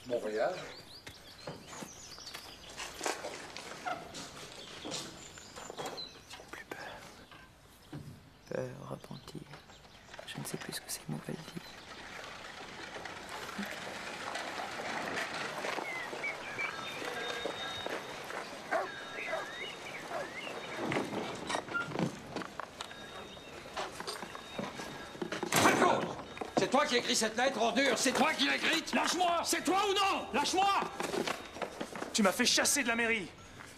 Bon voyage. Peur, repentir. Je ne sais plus ce que c'est, mon belle vie. C'est toi qui as écrit cette lettre, ordure. C'est toi qui l'as écrite. Lâche-moi! C'est toi ou non? Lâche-moi! Tu m'as fait chasser de la mairie.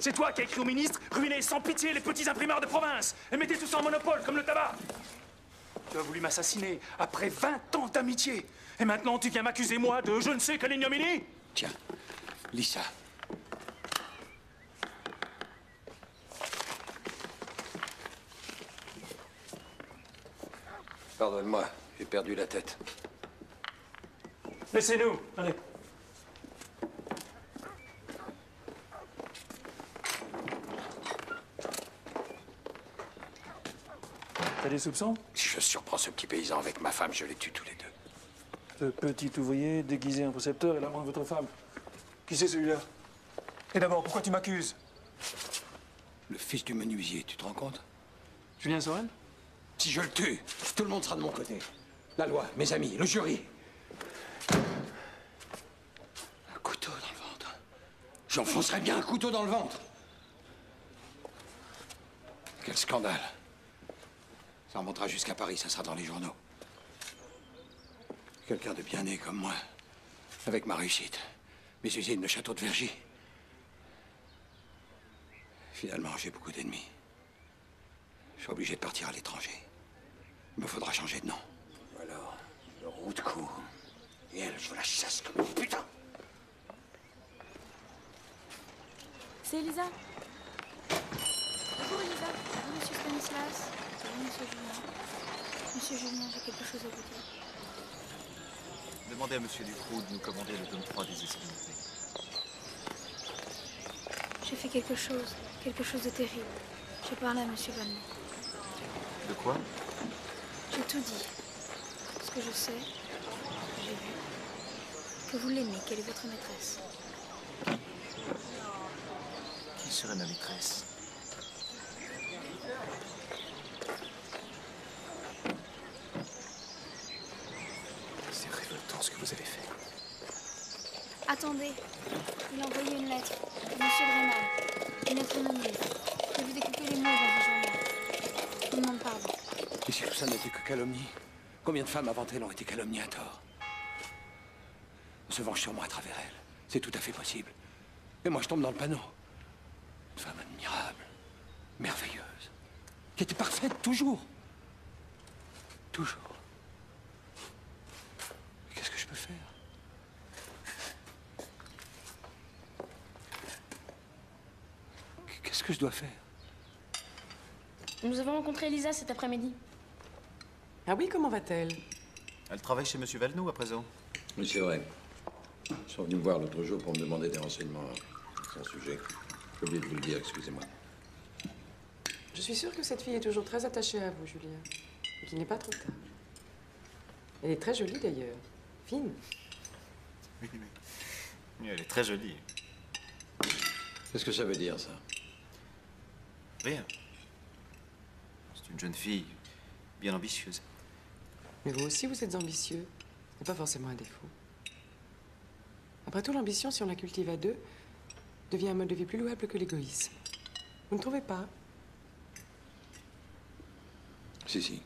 C'est toi qui as écrit au ministre, ruiner sans pitié les petits imprimeurs de province et mettez tout ça en monopole, comme le tabac. Tu as voulu m'assassiner après 20 ans d'amitié. Et maintenant, tu viens m'accuser, moi, de je ne sais quelle ignominie? Tiens, lis ça. Pardonne-moi, j'ai perdu la tête. Laissez-nous, allez. T'as des soupçons? Si je surprends ce petit paysan avec ma femme, je les tue tous les deux. Ce petit ouvrier déguisé en précepteur est l'amant de votre femme. Qui c'est celui-là? Et d'abord, pourquoi tu m'accuses? Le fils du menuisier, tu te rends compte? Julien Sorel? Si je le tue, tout le monde sera de mon côté. La loi, mes amis, le jury. Un couteau dans le ventre. J'enfoncerai bien un couteau dans le ventre. Quel scandale. Ça remontera jusqu'à Paris, ça sera dans les journaux. Quelqu'un de bien né comme moi, avec ma réussite, mes usines de château de Vergy. Finalement, j'ai beaucoup d'ennemis. Je suis obligé de partir à l'étranger. Il me faudra changer de nom. Alors, le route court. Et elle, je la chasse comme une putain. C'est Elisa. Bonjour Elisa. Bonjour Monsieur Stanislas. Bonjour Monsieur Julien. Monsieur Julien, j'ai quelque chose à vous dire. Demandez à Monsieur Ducroux de nous commander le tome 3 des Esquilités. J'ai fait quelque chose de terrible. J'ai parlé à Monsieur Valmont. De quoi? J'ai tout dit. Ce que je sais, ce que j'ai vu, que vous l'aimez, qu'elle est votre maîtresse. Qui serait ma maîtresse? C'est révoltant ce que vous avez fait. Attendez. Il a envoyé une lettre à Monsieur Brennan. Une lettre anonyme. Je vais vous découper les mots dans un journal. Je vous demande pardon. Et si tout ça n'était que calomnie? Combien de femmes avant elle ont été calomniées à tort? On se venge sur moi à travers elle. C'est tout à fait possible. Et moi, je tombe dans le panneau. Une femme admirable, merveilleuse, qui était parfaite, toujours. Toujours. Qu'est-ce que je peux faire? Qu'est-ce que je dois faire? Nous avons rencontré Elisa cet après-midi. Ah oui, comment va-t-elle? Elle travaille chez Monsieur Valneau à présent. Oui, c'est vrai. Ils sont venus me voir l'autre jour pour me demander des renseignements sur son sujet. J'ai oublié de vous le dire, excusez-moi. Je suis sûre que cette fille est toujours très attachée à vous, Julien. Et qu'il n'est pas trop tard. Elle est très jolie d'ailleurs. Fine. Oui, mais elle est très jolie. Qu'est-ce que ça veut dire, ça? Rien. C'est une jeune fille bien ambitieuse. Mais vous aussi, vous êtes ambitieux. Ce n'est pas forcément un défaut. Après tout, l'ambition, si on la cultive à deux, devient un mode de vie plus louable que l'égoïsme. Vous ne trouvez pas? Si, si.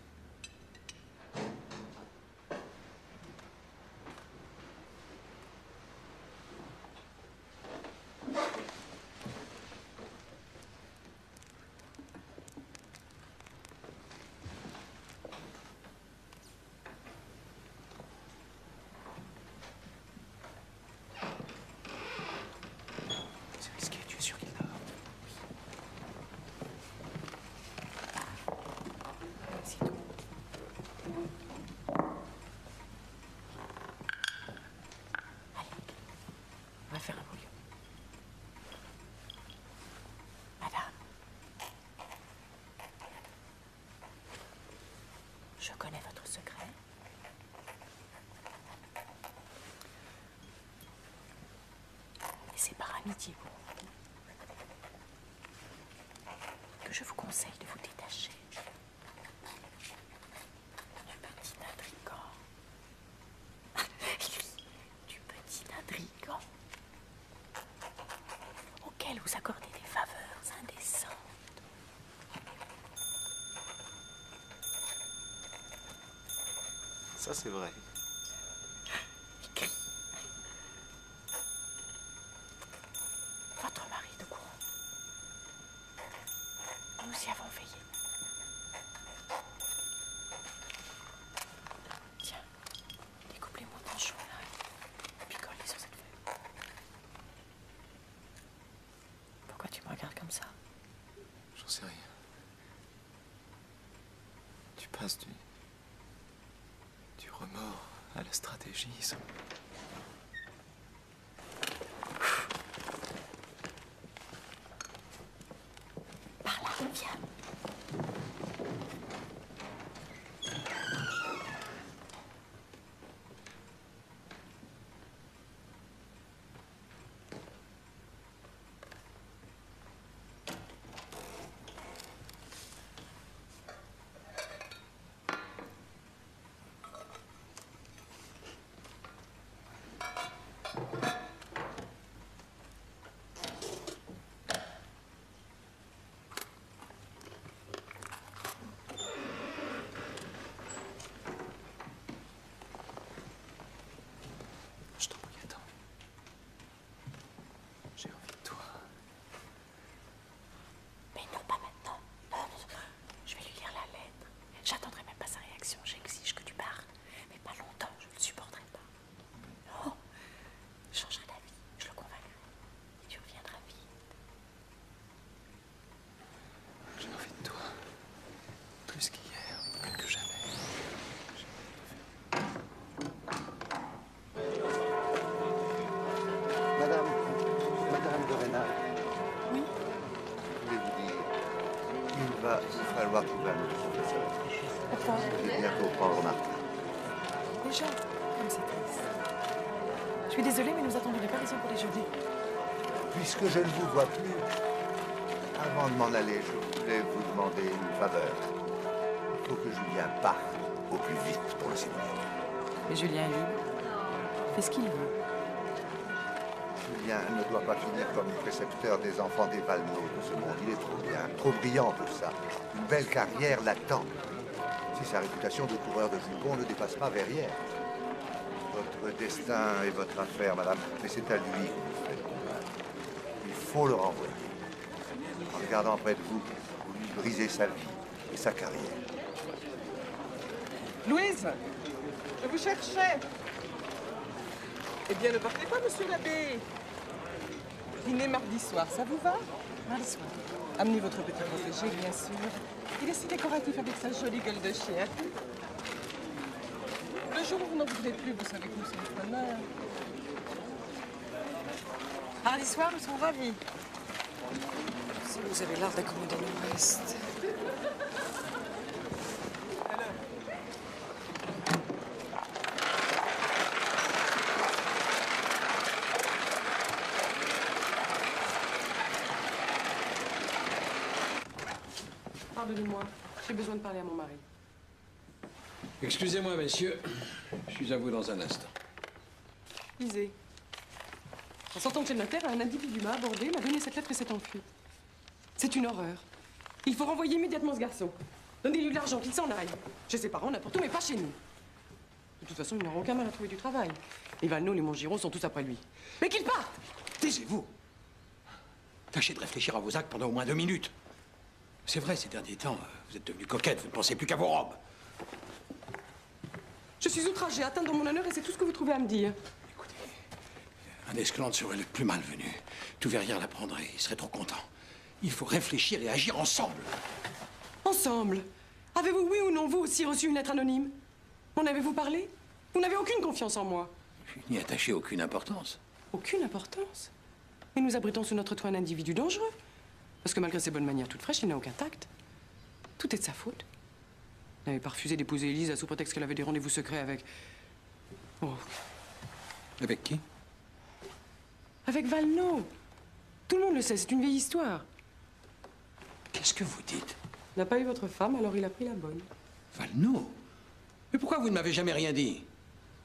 C'est risqué, tu es sûr qu'il dort? On va faire un bouillon. Madame. Je connais votre secret. Et c'est par amitié pour vous que je vous conseille de vous détacher du petit intrigant. Du petit intrigant auquel vous accordez des faveurs indécentes. Ça, c'est vrai. Votre mari de courant. Nous y avons veillé. Tiens, découpe les mots dans le journal, puis colle-les sur cette feuille. Pourquoi tu me regardes comme ça? J'en sais rien. Tu passes du remords à la stratégie sans... Par là, viens. devoir trouver un autre professeur. Pourquoi? Je vais bientôt prendre Martin. Déjà, comme c'est triste. Je suis désolée, mais nous attendons les Parisiens pour déjeuner. Puisque je ne vous vois plus, avant de m'en aller, je voulais vous demander une faveur. Il faut que Julien parte au plus vite pour le séminaire. Et Julien est libre. Fait ce qu'il veut. Julien ne doit pas finir comme le précepteur des enfants des Valneau de ce monde. Il est trop bien, trop brillant pour ça. Une belle carrière l'attend. Si sa réputation de coureur de jupons ne dépasse pas Verrières. Votre destin est votre affaire, madame, mais c'est à lui que vous faites combattre. Il faut le renvoyer. En le gardant près de vous, vous lui brisez sa vie et sa carrière. Louise, je vous cherchais. Eh bien, ne partez pas, monsieur l'abbé. Dîner mardi soir, ça vous va? Mardi soir. Amenez votre petit protégé, bien sûr. Il est si décoratif avec sa jolie gueule de chien. Le jour où vous n'en voudrez plus, vous savez que nous sommes preneurs. Mardi soir, nous sommes ravis. Si vous avez l'art d'accommoder le reste. Pardonnez-moi, j'ai besoin de parler à mon mari. Excusez-moi, messieurs. Je suis à vous dans un instant. Lisez. En sortant de chez le notaire, un individu m'a abordé, m'a donné cette lettre et s'est enfui. C'est une horreur. Il faut renvoyer immédiatement ce garçon. Donnez-lui de l'argent, qu'il s'en aille. Chez ses parents, n'importe où, mais pas chez nous. De toute façon, il n'aura aucun mal à trouver du travail. Les Valneau, les Montgiron sont tous après lui. Mais qu'il parte! Taisez-vous. Tâchez de réfléchir à vos actes pendant au moins 2 minutes. C'est vrai, ces derniers temps, vous êtes devenue coquette, vous ne pensez plus qu'à vos robes. Je suis outragée, atteinte dans mon honneur, et c'est tout ce que vous trouvez à me dire. Un esclandre serait le plus malvenu. Tout Verrières l'apprendrait, il serait trop content. Il faut réfléchir et agir ensemble. Ensemble? Avez-vous, oui ou non, vous aussi reçu une lettre anonyme? M'en avez-vous parlé? Vous n'avez aucune confiance en moi. Je n'y attachais aucune importance. Aucune importance? Mais nous abritons sous notre toit un individu dangereux. Parce que malgré ses bonnes manières toutes fraîches, il n'a aucun tact. Tout est de sa faute. Il n'avait pas refusé d'épouser Élise sous prétexte qu'elle avait des rendez-vous secrets avec... Oh. Avec qui? Avec Valneau. Tout le monde le sait, c'est une vieille histoire. Qu'est-ce que vous dites? Il n'a pas eu votre femme, alors il a pris la bonne. Valneau? Mais pourquoi vous ne m'avez jamais rien dit?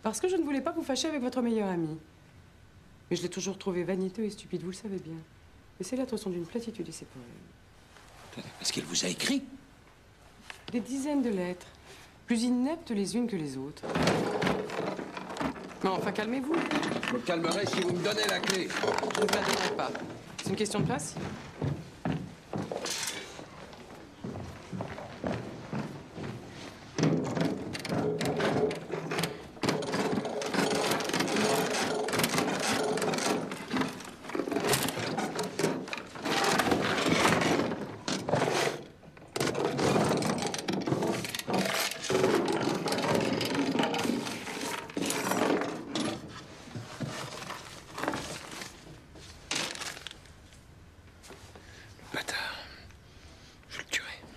Parce que je ne voulais pas vous fâcher avec votre meilleur ami. Mais je l'ai toujours trouvé vaniteux et stupide, vous le savez bien. Et ces lettres sont d'une platitude et c'est pour elle. Est-ce qu'il vous a écrit? Des dizaines de lettres, plus ineptes les unes que les autres. Mais enfin, calmez-vous. Je me calmerai si vous me donnez la clé. Je ne vous la donnerai pas. C'est une question de place.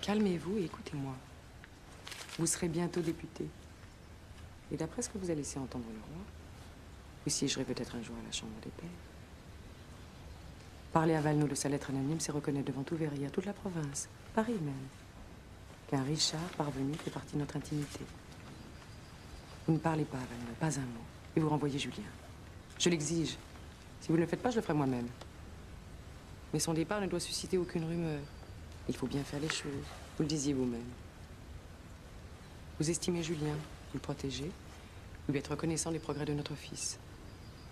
Calmez-vous et écoutez-moi. Vous serez bientôt député. Et d'après ce que vous a laissé entendre le roi, vous siégerez peut-être un jour à la Chambre des Pairs. Parler à Valneau de sa lettre anonyme, c'est reconnaître devant tout Verrières, toute la province, Paris même, qu'un Richard parvenu fait partie de notre intimité. Vous ne parlez pas à Valneau, pas un mot, et vous renvoyez Julien. Je l'exige. Si vous ne le faites pas, je le ferai moi-même. Mais son départ ne doit susciter aucune rumeur. Il faut bien faire les choses. Vous le disiez vous-même. Vous estimez Julien, vous le protégez, vous lui êtes reconnaissant des progrès de notre fils.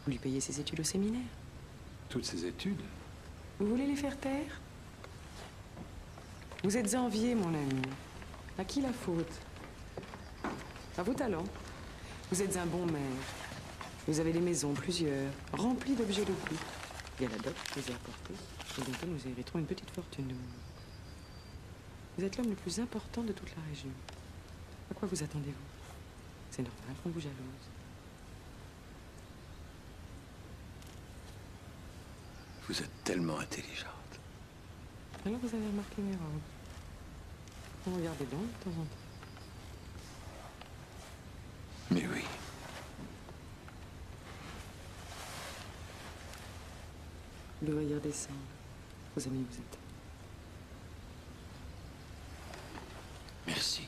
Vous lui payez ses études au séminaire. Toutes ces études? Vous voulez les faire taire? Vous êtes envié, mon ami. À qui la faute? À vos talents. Vous êtes un bon maire. Vous avez des maisons, plusieurs, remplies d'objets de goût. Il y a la dot que je vous ai apportée, et bientôt nous hériterons une petite fortune de mon. Vous êtes l'homme le plus important de toute la région. À quoi vous attendez-vous? C'est normal qu'on vous jalouse. Vous êtes tellement intelligente. Alors vous avez remarqué mes robes. Regardez donc de temps en temps. Mais oui. Le voyez redescendre. Vos amis vous êtes. Merci.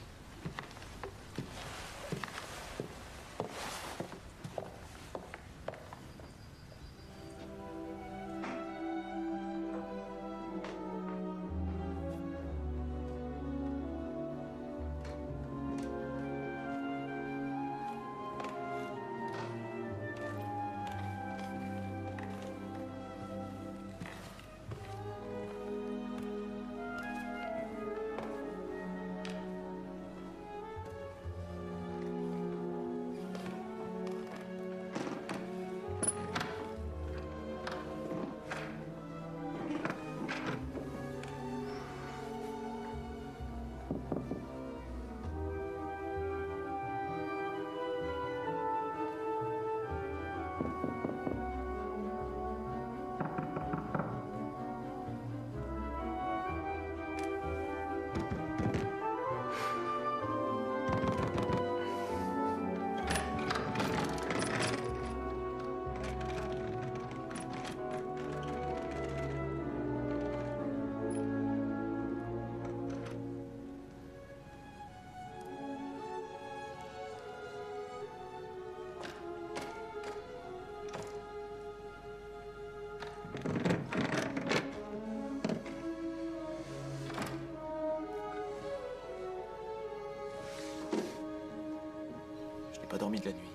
Pas dormi de la nuit.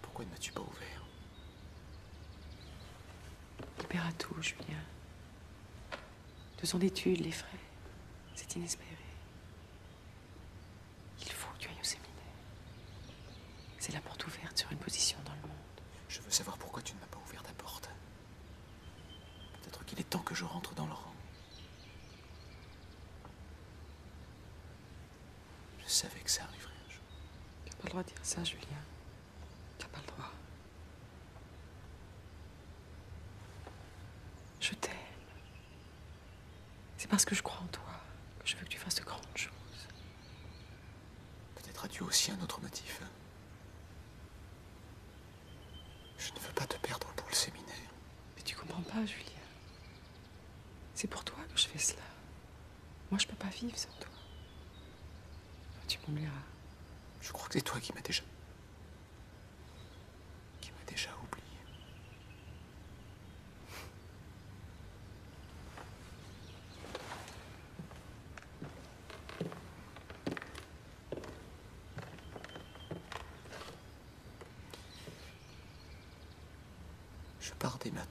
Pourquoi ne m'as-tu pas ouvert? Il paiera tout, Julien. De son étude, les frais. C'est inespéré. Il faut que tu ailles au séminaire. C'est la porte ouverte sur une position dans le monde. Je veux savoir pourquoi tu ne m'as pas ouvert ta porte. Peut-être qu'il est temps que je rentre dans le rang. Je savais que ça arriverait un jour. Tu n'as pas le droit de dire ça, Julien. Tu n'as pas le droit. Je t'aime. C'est parce que je crois en toi que je veux que tu fasses de grandes choses. Peut-être as-tu aussi un autre motif. Je ne veux pas te perdre pour le séminaire. Mais tu comprends pas, Julien. C'est pour toi que je fais cela. Moi, je peux pas vivre sans toi. Tu m'oublieras. Je crois que c'est toi qui m'as déjà oublié. Je pars dès maintenant.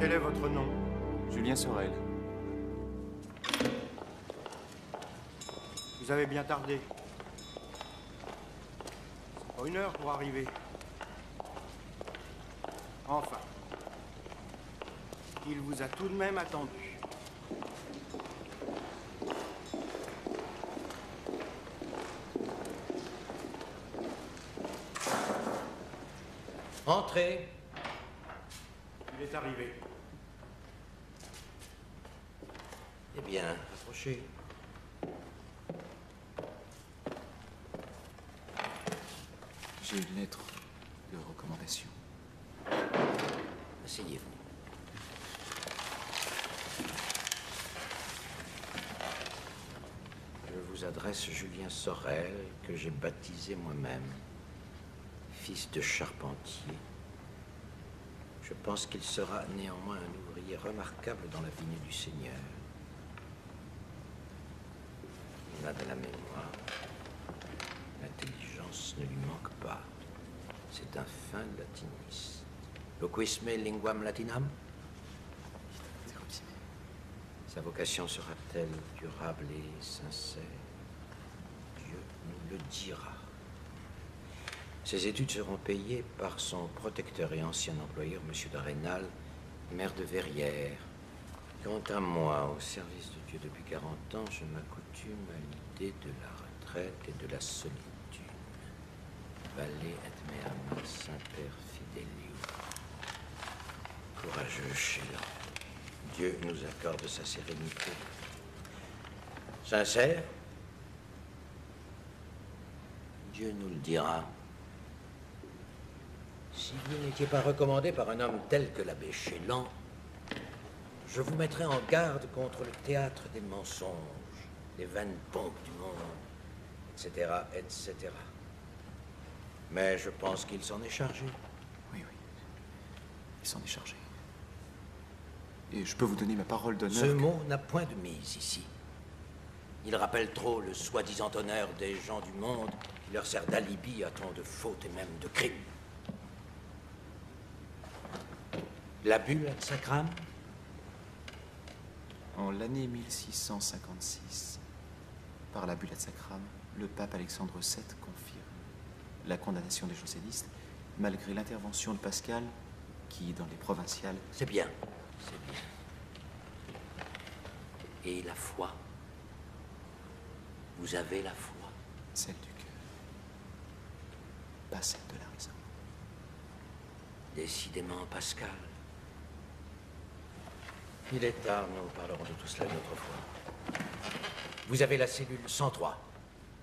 Quel est votre nom? Julien Sorel. Vous avez bien tardé. C'est pas une heure pour arriver. Enfin. Il vous a tout de même attendu. Entrez. Il est arrivé. Eh bien, approchez. J'ai une lettre de recommandation. Asseyez-vous. Je vous adresse Julien Sorel, que j'ai baptisé moi-même, fils de charpentier. Je pense qu'il sera néanmoins un ouvrier remarquable dans la vigne du Seigneur. Il a de la mémoire. L'intelligence ne lui manque pas. C'est un fin latiniste. Loquisme linguam latinam? Sa vocation sera-t-elle durable et sincère? Dieu nous le dira. Ses études seront payées par son protecteur et ancien employeur, M. de Rênal, maire de Verrières. Quant à moi, au service de Dieu depuis 40 ans, je m'accoutume à l'idée de la retraite et de la solitude. Valet et meam semper fidelium. Courageux Chélan. Dieu nous accorde sa sérénité. Sincère? Dieu nous le dira. Si vous n'étiez pas recommandé par un homme tel que l'abbé Chélan, je vous mettrais en garde contre le théâtre des mensonges, des vaines pompes du monde, etc., etc. Mais je pense qu'il s'en est chargé. Oui, oui. Il s'en est chargé. Et je peux vous donner ma parole d'honneur. Ce mot n'a point de mise ici. Il rappelle trop le soi-disant honneur des gens du monde qui leur sert d'alibi à tant de fautes et même de crimes. La bulle ad sacram? En l'année 1656, par la bulle ad sacram, le pape Alexandre VII confirme la condamnation des jansénistes, malgré l'intervention de Pascal, qui, dans les provinciales... C'est bien, c'est bien. Et la foi? Vous avez la foi? Celle du cœur, pas celle de la raison. Décidément, Pascal. Il est tard, nous parlerons de tout cela une autre fois. Vous avez la cellule 103,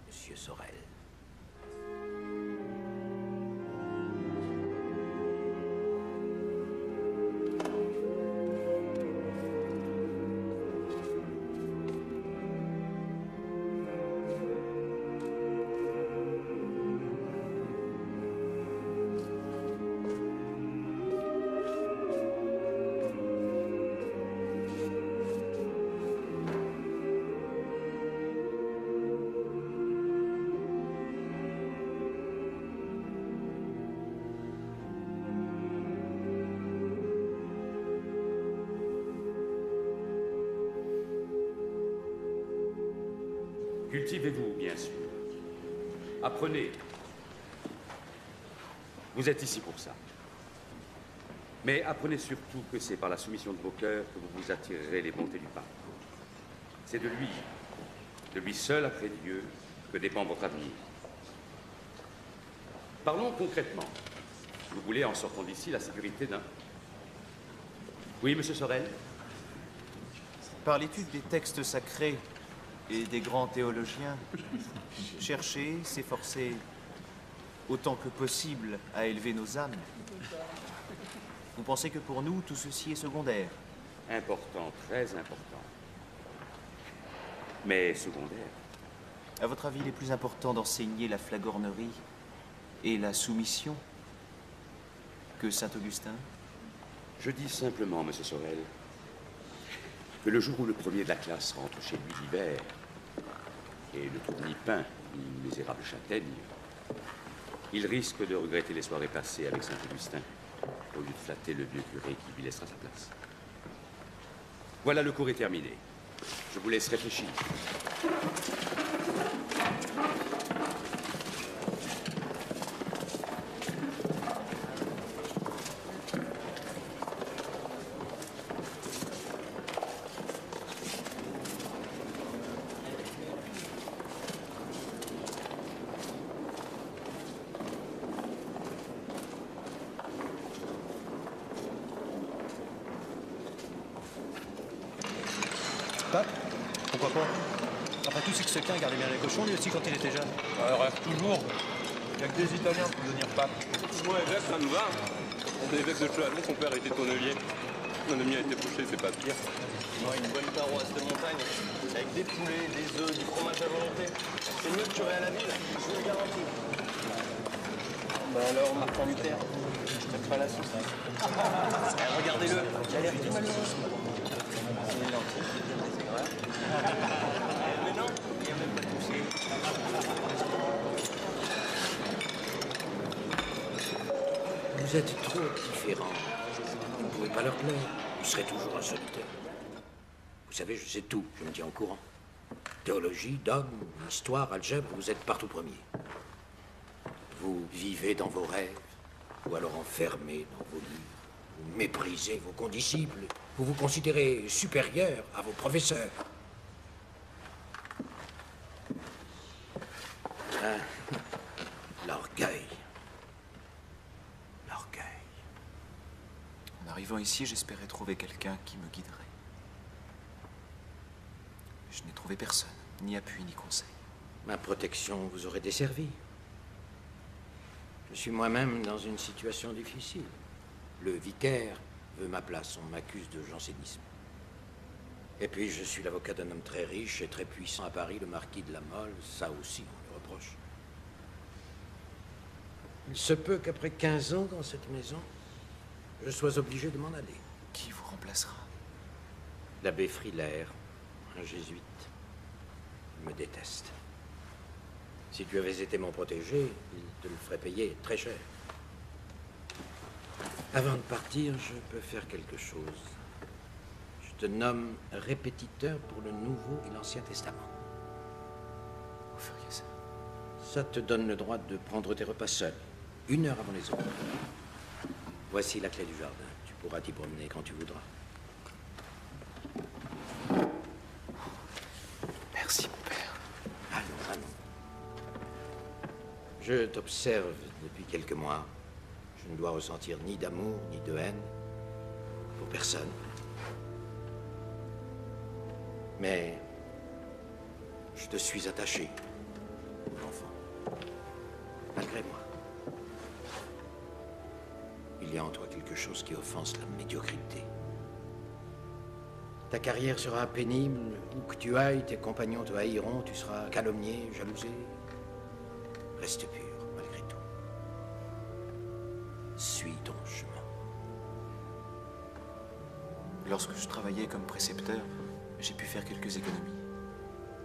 Monsieur Sorel. Cultivez-vous, bien sûr. Apprenez. Vous êtes ici pour ça. Mais apprenez surtout que c'est par la soumission de vos cœurs que vous vous attirerez les bontés du pape. C'est de lui seul après Dieu, que dépend votre avenir. Parlons concrètement. Vous voulez, en sortant d'ici, la sécurité d'un... Oui, monsieur Sorel? Par l'étude des textes sacrés et des grands théologiens, chercher, s'efforcer autant que possible à élever nos âmes. Vous pensez que pour nous, tout ceci est secondaire? Important, très important. Mais secondaire. À votre avis, il est plus important d'enseigner la flagornerie et la soumission que Saint-Augustin? Je dis simplement, monsieur Sorel, que le jour où le premier de la classe rentre chez lui l'hiver et ne trouve ni pain ni misérable châtaigne, il risque de regretter les soirées passées avec Saint-Augustin au lieu de flatter le vieux curé qui lui laissera sa place. Voilà, le cours est terminé. Je vous laisse réfléchir. Pape? Pourquoi pas? Après tout, c'est que ce quin gardait bien les cochons, lui aussi, quand il était jeune. Rêve toujours. Il n'y a que des Italiens pour devenir pape. Moi, évêque, ça nous va. On est évêque de Chevalier, son père était tonnelier. Mon ami a été bouché, c'est pas pire. Moi, une bonne paroisse de montagne, avec des poulets, des œufs, du fromage à volonté. C'est mieux que tu à la ville, je vous le garantis. Bah alors, Martin Luther, je te ferai la sauce. Regardez-le, il a l'air tout malheureux. C'est gentil, c'est vrai. Mais non, il n'y a même pas de souci. Vous Vous êtes trop différents. Vous ne pouvez pas leur plaire. Vous serez toujours un solitaire. Vous savez, je sais tout. Je me tiens au courant. Théologie, dogme, histoire, algèbre, vous êtes partout premier. Vous vivez dans vos rêves, ou alors enfermés dans vos livres. Vous méprisez vos condisciples. Vous vous considérez supérieur à vos professeurs. Hein? L'orgueil. L'orgueil. En arrivant ici, j'espérais trouver quelqu'un qui me guiderait. Je n'ai trouvé personne, ni appui, ni conseil. Ma protection vous aurait desservi. Je suis moi-même dans une situation difficile. Le vicaire veut ma place, on m'accuse de jansénisme. Et puis je suis l'avocat d'un homme très riche et très puissant à Paris, le marquis de la Mole, ça aussi on me reproche. Il se peut qu'après 15 ans dans cette maison, je sois obligé de m'en aller. Qui vous remplacera? L'abbé Frilair, un jésuite. Il me déteste. Si tu avais été mon protégé, il te le ferait payer très cher. Avant de partir, je peux faire quelque chose. Je te nomme répétiteur pour le Nouveau et l'Ancien Testament. Vous feriez ça? Ça te donne le droit de prendre tes repas seul, 1 heure avant les autres. Voici la clé du jardin. Tu pourras t'y promener quand tu voudras. Merci, mon père. Allons, allons. Je t'observe depuis quelques mois. Je ne dois ressentir ni d'amour, ni de haine pour personne. Mais je te suis attaché, mon enfant, malgré moi. Il y a en toi quelque chose qui offense la médiocrité. Ta carrière sera pénible, où que tu ailles, tes compagnons te haïront, tu seras calomnié, jalousé. Reste pur, malgré tout. Suis ton chemin. Lorsque je travaillais comme précepteur, j'ai pu faire quelques économies.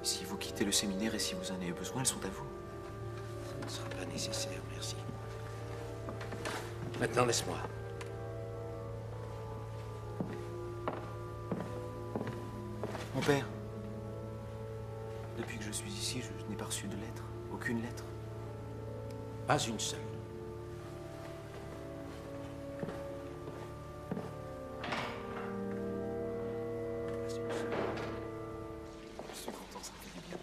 Si vous quittez le séminaire et si vous en avez besoin, elles sont à vous. Ça ne sera pas nécessaire, merci. Maintenant, laisse-moi. Mon père, depuis que je suis ici, je n'ai pas reçu de lettre. Aucune lettre. Pas une seule. Je suis content, ça fait du bien.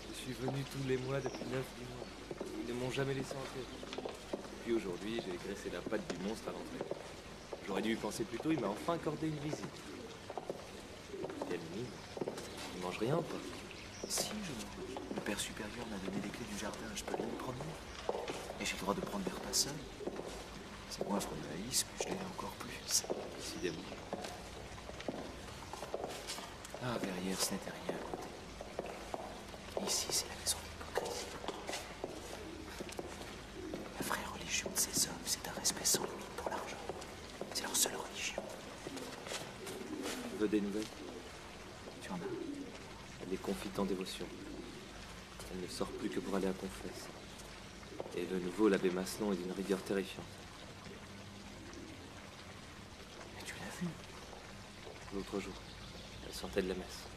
Je suis venu tous les mois depuis 9 mois. Ils ne m'ont jamais laissé entrer. Puis aujourd'hui, j'ai graissé la patte du monstre à l'entrée. J'aurais dû y penser plus tôt, il m'a enfin accordé une visite. Quelle mine. Il mange rien ou pas? Si, je mange. Le père supérieur m'a donné les clés du jardin, je peux aller me promener. Et j'ai le droit de prendre des repas seul. C'est moins fromaïsme, je l'ai encore plus. Décidément. Ah, Verrières, ce n'était rien à côté. Ici, c'est la maison de l'hypocrisie. La vraie religion de ces hommes, c'est un respect sans limite pour l'argent. C'est leur seule religion. Tu veux des nouvelles? Tu en as? Elle est confite en dévotion. Elle ne sort plus que pour aller à confesse. Et le nouveau, l'abbé Masselon, est d'une rigueur terrifiante. Mais tu l'as vu? L'autre jour, elle sortait de la messe.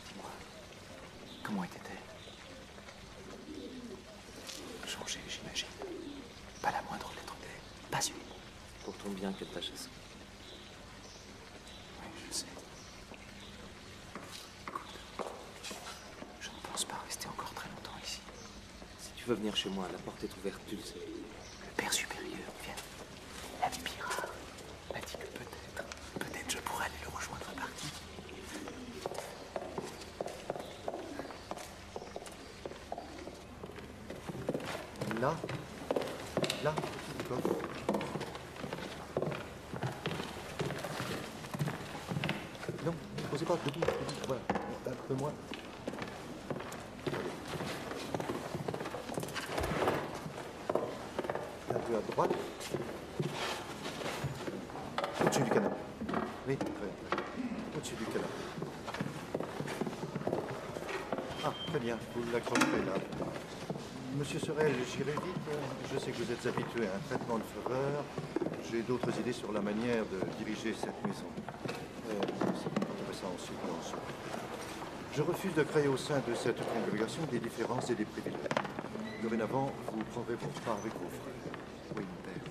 Dis-moi, comment était-elle? Changée, j'imagine. Pas la moindre lettre d'elle. Pas une. Pour ton bien qu'elle t'a chassé. Oui, je sais. Écoute, je ne pense pas rester encore très longtemps ici. Si tu veux venir chez moi, la porte est ouverte, tu le sais. Le père supérieur vient. L'abbé Pirard m'a dit que peut-être je pourrais aller le rejoindre à partie. Là, petit coffre. Non, ne posez pas, debout, voilà, un peu moins. Un peu à droite. Au-dessus du canapé. Oui, très bien. Au-dessus du canapé. Ah, très bien, vous l'accrochez là. Monsieur Sorel, j'irai vite. Je sais que vous êtes habitué à un traitement de faveur. J'ai d'autres idées sur la manière de diriger cette maison. Ça vous porterait ça ensuite dans ce... Je refuse de créer au sein de cette congrégation des différences et des privilèges. Dorénavant, vous prendrez vos repas avec vos frères. Oui, mon père.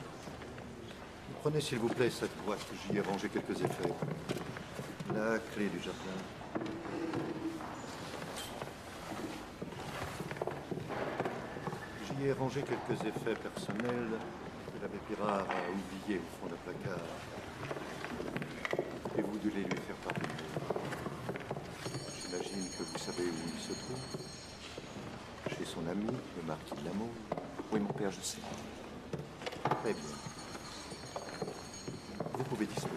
Prenez s'il vous plaît cette boîte. J'y ai rangé quelques effets. La clé du jardin. J'y ai rangé quelques effets personnels que l'abbé Pirard a oubliés au fond d'un placard. Et vous devez lui faire parvenir. J'imagine que vous savez où il se trouve. Chez son ami, le marquis de La Mole. Oui, mon père, je sais. Très bien. Vous pouvez disposer.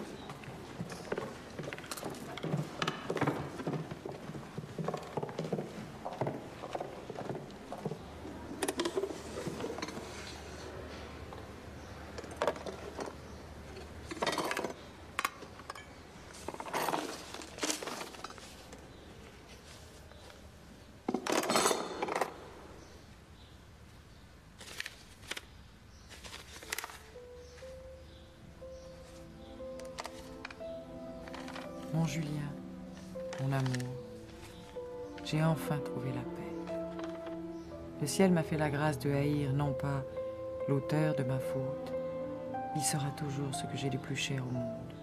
Mon Julien, mon amour, j'ai enfin trouvé la paix. Le ciel m'a fait la grâce de haïr non pas l'auteur de ma faute, il sera toujours ce que j'ai de plus cher au monde,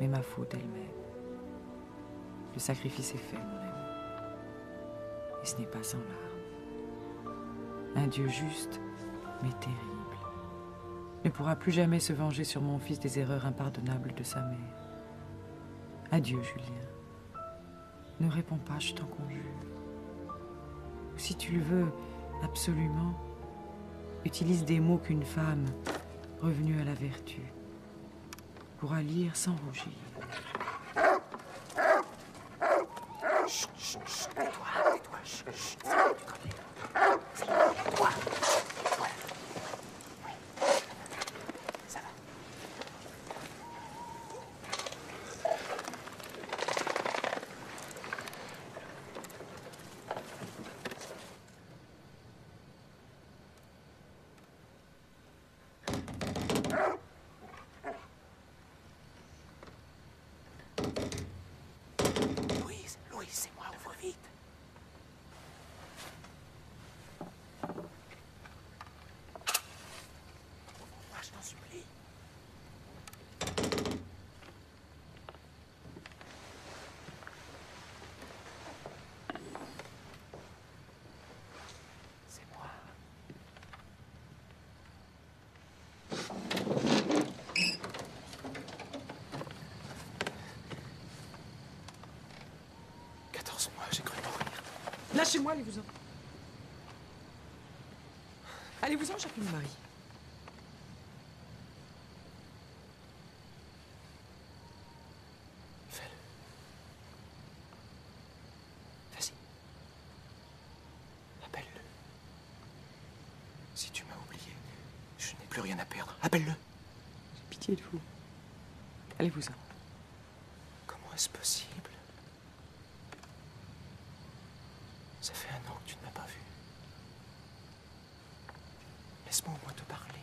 mais ma faute elle-même. Le sacrifice est fait, mon ami, et ce n'est pas sans larmes. Un Dieu juste, mais terrible, ne pourra plus jamais se venger sur mon fils des erreurs impardonnables de sa mère. Adieu, Julien. Ne réponds pas, je t'en conjure. Ou si tu le veux, absolument, utilise des mots qu'une femme, revenue à la vertu, pourra lire sans rougir. Chut, chut, chut, tais-toi, chut, chut, tu connais. Tais-toi. Voilà. Oui. Ça va. Louise, c'est moi, ouvre vite. Ouvre-moi, je t'en supplie. C'est moi. Mois, j'ai cru mourir. Lâchez-moi, allez-vous-en. Allez-vous-en, Jacqueline Marie. Fais-le. Vas-y. Appelle-le. Si tu m'as oublié, je n'ai plus rien à perdre. Appelle-le. J'ai pitié de vous. Allez-vous-en. Comment est-ce possible? Ça fait 1 an que tu ne m'as pas vu. Laisse-moi au moins te parler.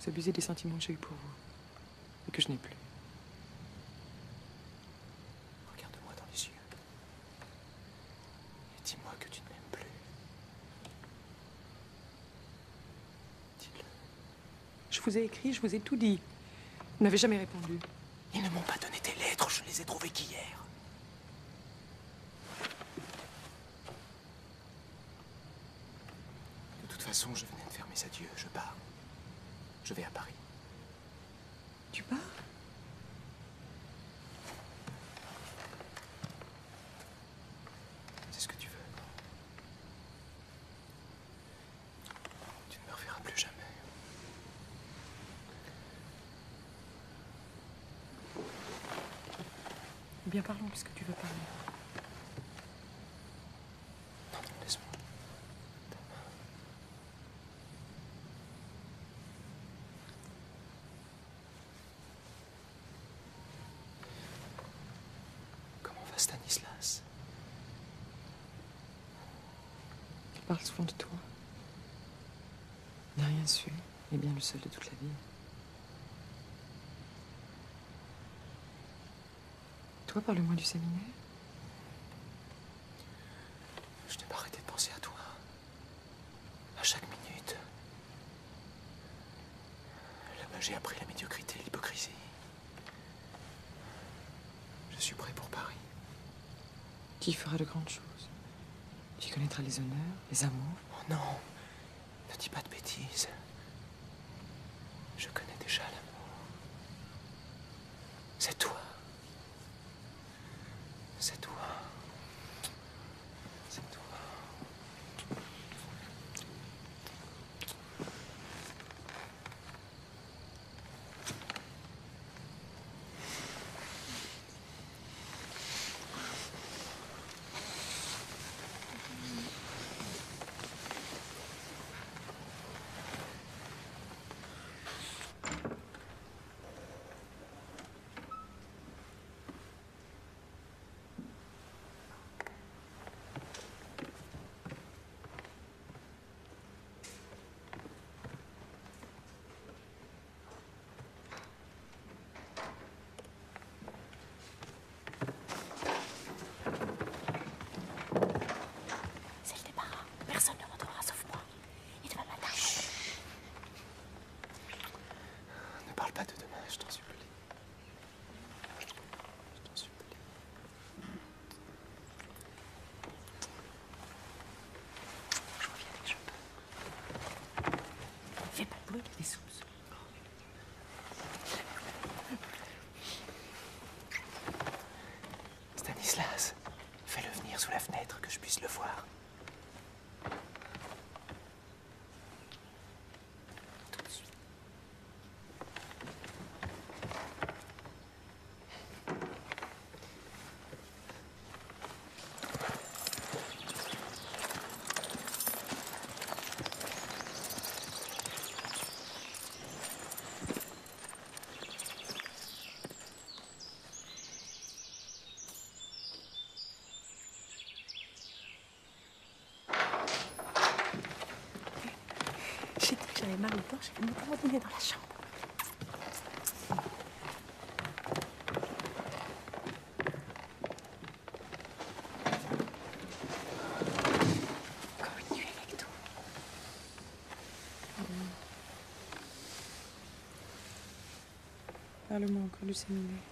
Vous abusez des sentiments que j'ai eus pour vous et que je n'ai plus. Regarde-moi dans les yeux. Et dis-moi que tu ne m'aimes plus. Dis-le. Je vous ai écrit, je vous ai tout dit. Vous n'avez jamais répondu. Ils ne m'ont pas donné tes lettres, je ne les ai trouvées qu'hier. De toute façon, je venais de faire mes adieux, je pars. Je vais à Paris. Tu pars? C'est ce que tu veux. Tu ne me reverras plus jamais. Eh bien, parlons puisque tu veux parler. Non, non, laisse-moi. Comment va Stanislas? parle souvent de toi. Il n'a rien su. Il est bien le seul de toute la vie. Toi, parle-moi du séminaire. Je n'ai pas arrêté de penser à toi. À chaque minute. Là-bas, j'ai appris la médiocrité et l'hypocrisie. Je suis prêt pour Paris. Tu y feras de grandes choses. Tu y connaîtras les honneurs, les amours. Oh non, ne dis pas de bêtises. Je connais déjà l'amour. C'est toi. C'est toi. C'est toi. C'est le débarras. Personne ne rentrera sauf moi. Et demain matin. Ne parle pas de demain, je t'en supplie. Je t'en supplie. Je reviens dès que je peux. Fais pas de bruit, il y a des soupçons. Stanislas, fais-le venir sous la fenêtre que je puisse le voir. Tout de suite. J'ai dit que j'avais mal au dos, j'ai fait mon dîner dans la chambre. Encore une nuit avec toi. Parle-moi encore du séminaire.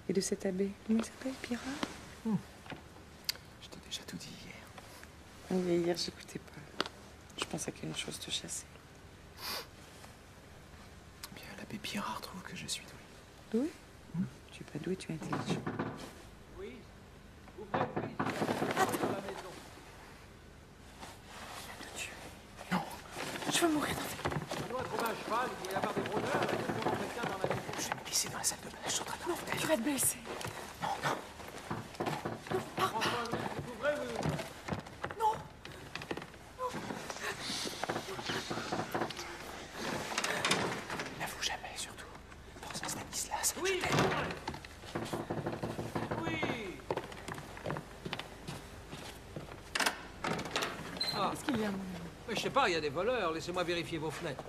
Et de cet abbé. Comment il s'appelle, Pirard? Je t'ai déjà tout dit hier. Oui, hier, j'écoutais pas. Je pensais qu'une chose te chassait. Bien, l'abbé Pirard trouve que je suis doué. Doué? Tu es pas doué, tu es intelligent. Oui. Ouvrez, please. Dans la maison. Je veux mourir d'envie. On doit trouver un cheval, il doit y avoir des rôdeurs. Il y a toujours quelqu'un dans la maison. Je vais me glisser dans la salle de bain, je sauterai par la Non, fenêtre. tu vas te blesser. Non, non. François, vous ouvrez, vous. Non. N'avoue jamais, surtout. Pense à Stanislas. Oui. Je t'aime. Oui. Ah. Qu'est-ce qu'il y a, mon ami? Mais je sais pas, il y a des voleurs. Laissez-moi vérifier vos fenêtres.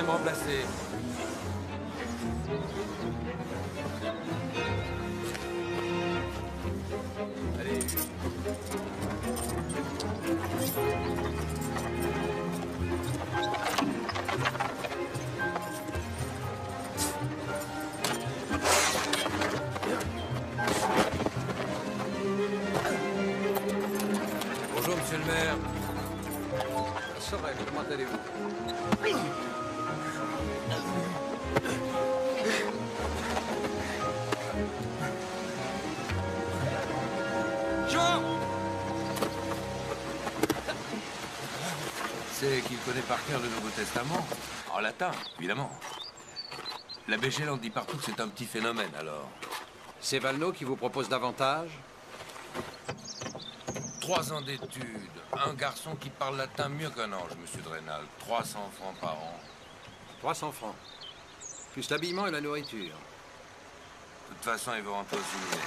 me remplacer. Allez. Bonjour, monsieur le maire. Sorel, comment allez-vous? Jean! C'est qu'il connaît par cœur le Nouveau Testament. En latin, évidemment. L'abbé Gélant dit partout que c'est un petit phénomène, alors. C'est Valneau qui vous propose davantage? 3 ans d'études, un garçon qui parle latin mieux qu'un ange, monsieur Drenal. 300 francs par an. 300 francs. Plus l'habillement et la nourriture. De toute façon, il va rentrer au séminaire.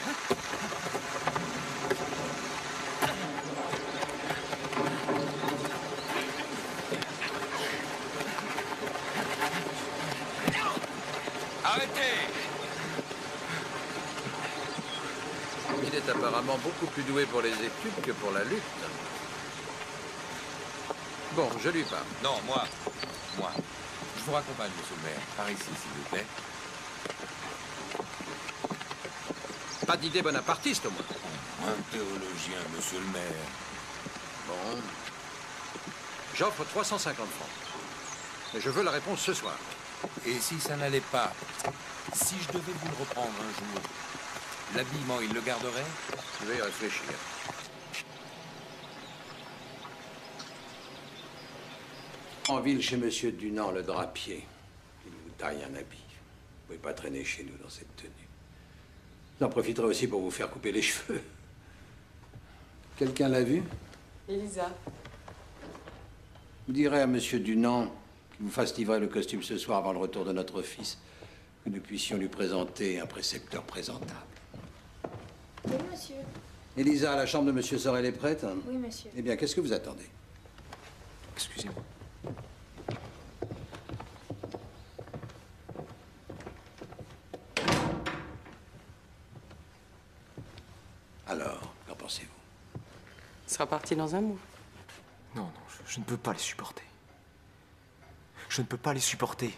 Arrêtez! Il est apparemment beaucoup plus doué pour les études que pour la lutte. Bon, je lui parle. Non, moi. Je vous raccompagne, monsieur le maire. Par ici, s'il vous plaît. Pas d'idée bonapartiste, au moins. Un théologien, monsieur le maire. Bon. J'offre 350 francs. Mais je veux la réponse ce soir. Et si ça n'allait pas, si je devais vous le reprendre un jour, l'habillement, il le garderait? Je vais y réfléchir. En ville, chez monsieur Dunant, le drapier. Il vous taille un habit. Vous pouvez pas traîner chez nous dans cette tenue. J'en profiterai aussi pour vous faire couper les cheveux. Quelqu'un l'a vu? Elisa. Vous direz à monsieur Dunant qu'il vous fasse livrer le costume ce soir avant le retour de notre fils, que nous puissions lui présenter un précepteur présentable. Oui, monsieur. Elisa, la chambre de monsieur Sorel est prête? Oui, monsieur. Eh bien, qu'est-ce que vous attendez? Excusez-moi. Alors, qu'en pensez-vous? Il sera parti dans un mot. Non, je ne peux pas les supporter. Je ne peux pas les supporter.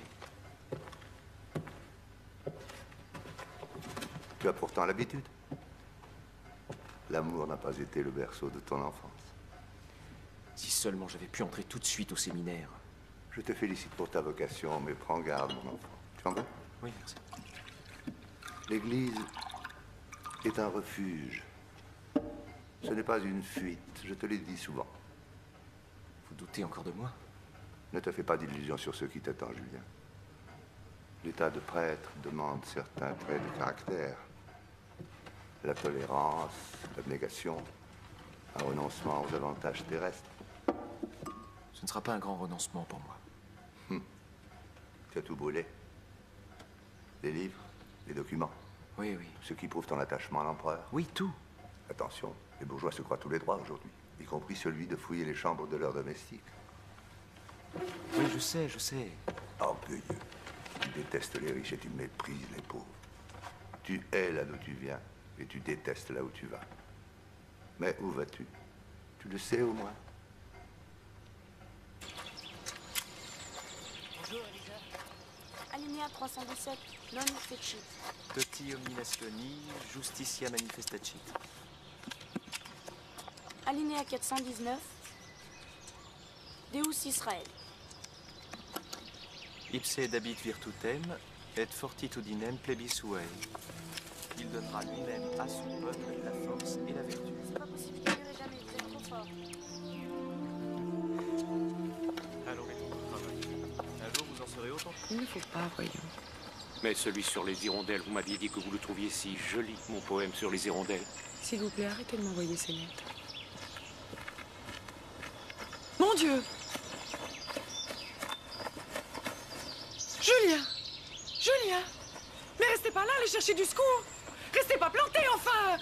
Tu as pourtant l'habitude. L'amour n'a pas été le berceau de ton enfance. Si seulement j'avais pu entrer tout de suite au séminaire. Je te félicite pour ta vocation, mais prends garde, mon enfant. Tu en veux? Oui, merci. L'Église est un refuge. Ce n'est pas une fuite, je te l'ai dit souvent. Vous doutez encore de moi? Ne te fais pas d'illusions sur ce qui t'attend, Julien. L'état de prêtre demande certains traits de caractère. La tolérance, l'abnégation, un renoncement aux avantages terrestres. Ce ne sera pas un grand renoncement pour moi. Tu as tout brûlé. Les livres, les documents. Oui, oui. Ce qui prouve ton attachement à l'empereur. Oui, tout. Attention, les bourgeois se croient tous les droits aujourd'hui, y compris celui de fouiller les chambres de leurs domestiques. Oui, je sais. Orgueilleux. Tu détestes les riches et tu méprises les pauvres. Tu hais là d'où tu viens et tu détestes là où tu vas. Mais où vas-tu? Tu le sais au moins. Bonjour, Elisa. Alinéa 317, non fecit. Totti omni nationi, justitia manifestacit. Alinéa 419, Deus Israël. Ipse dabit virtutem, et fortitudinem plebis uae. Il donnera lui-même à son peuple la force et la vertu. C'est pas possible qu'il ne jamais, vous êtes trop fort. Allons, mettons au travail. Un jour, vous en serez autant. Il ne faut pas, voyons. Mais celui sur les hirondelles, vous m'aviez dit que vous le trouviez si joli, mon poème sur les hirondelles. S'il vous plaît, arrêtez de m'envoyer ces lettres. Mon Dieu! Julia! Mais restez pas là, allez chercher du secours! Restez pas plantés, enfin!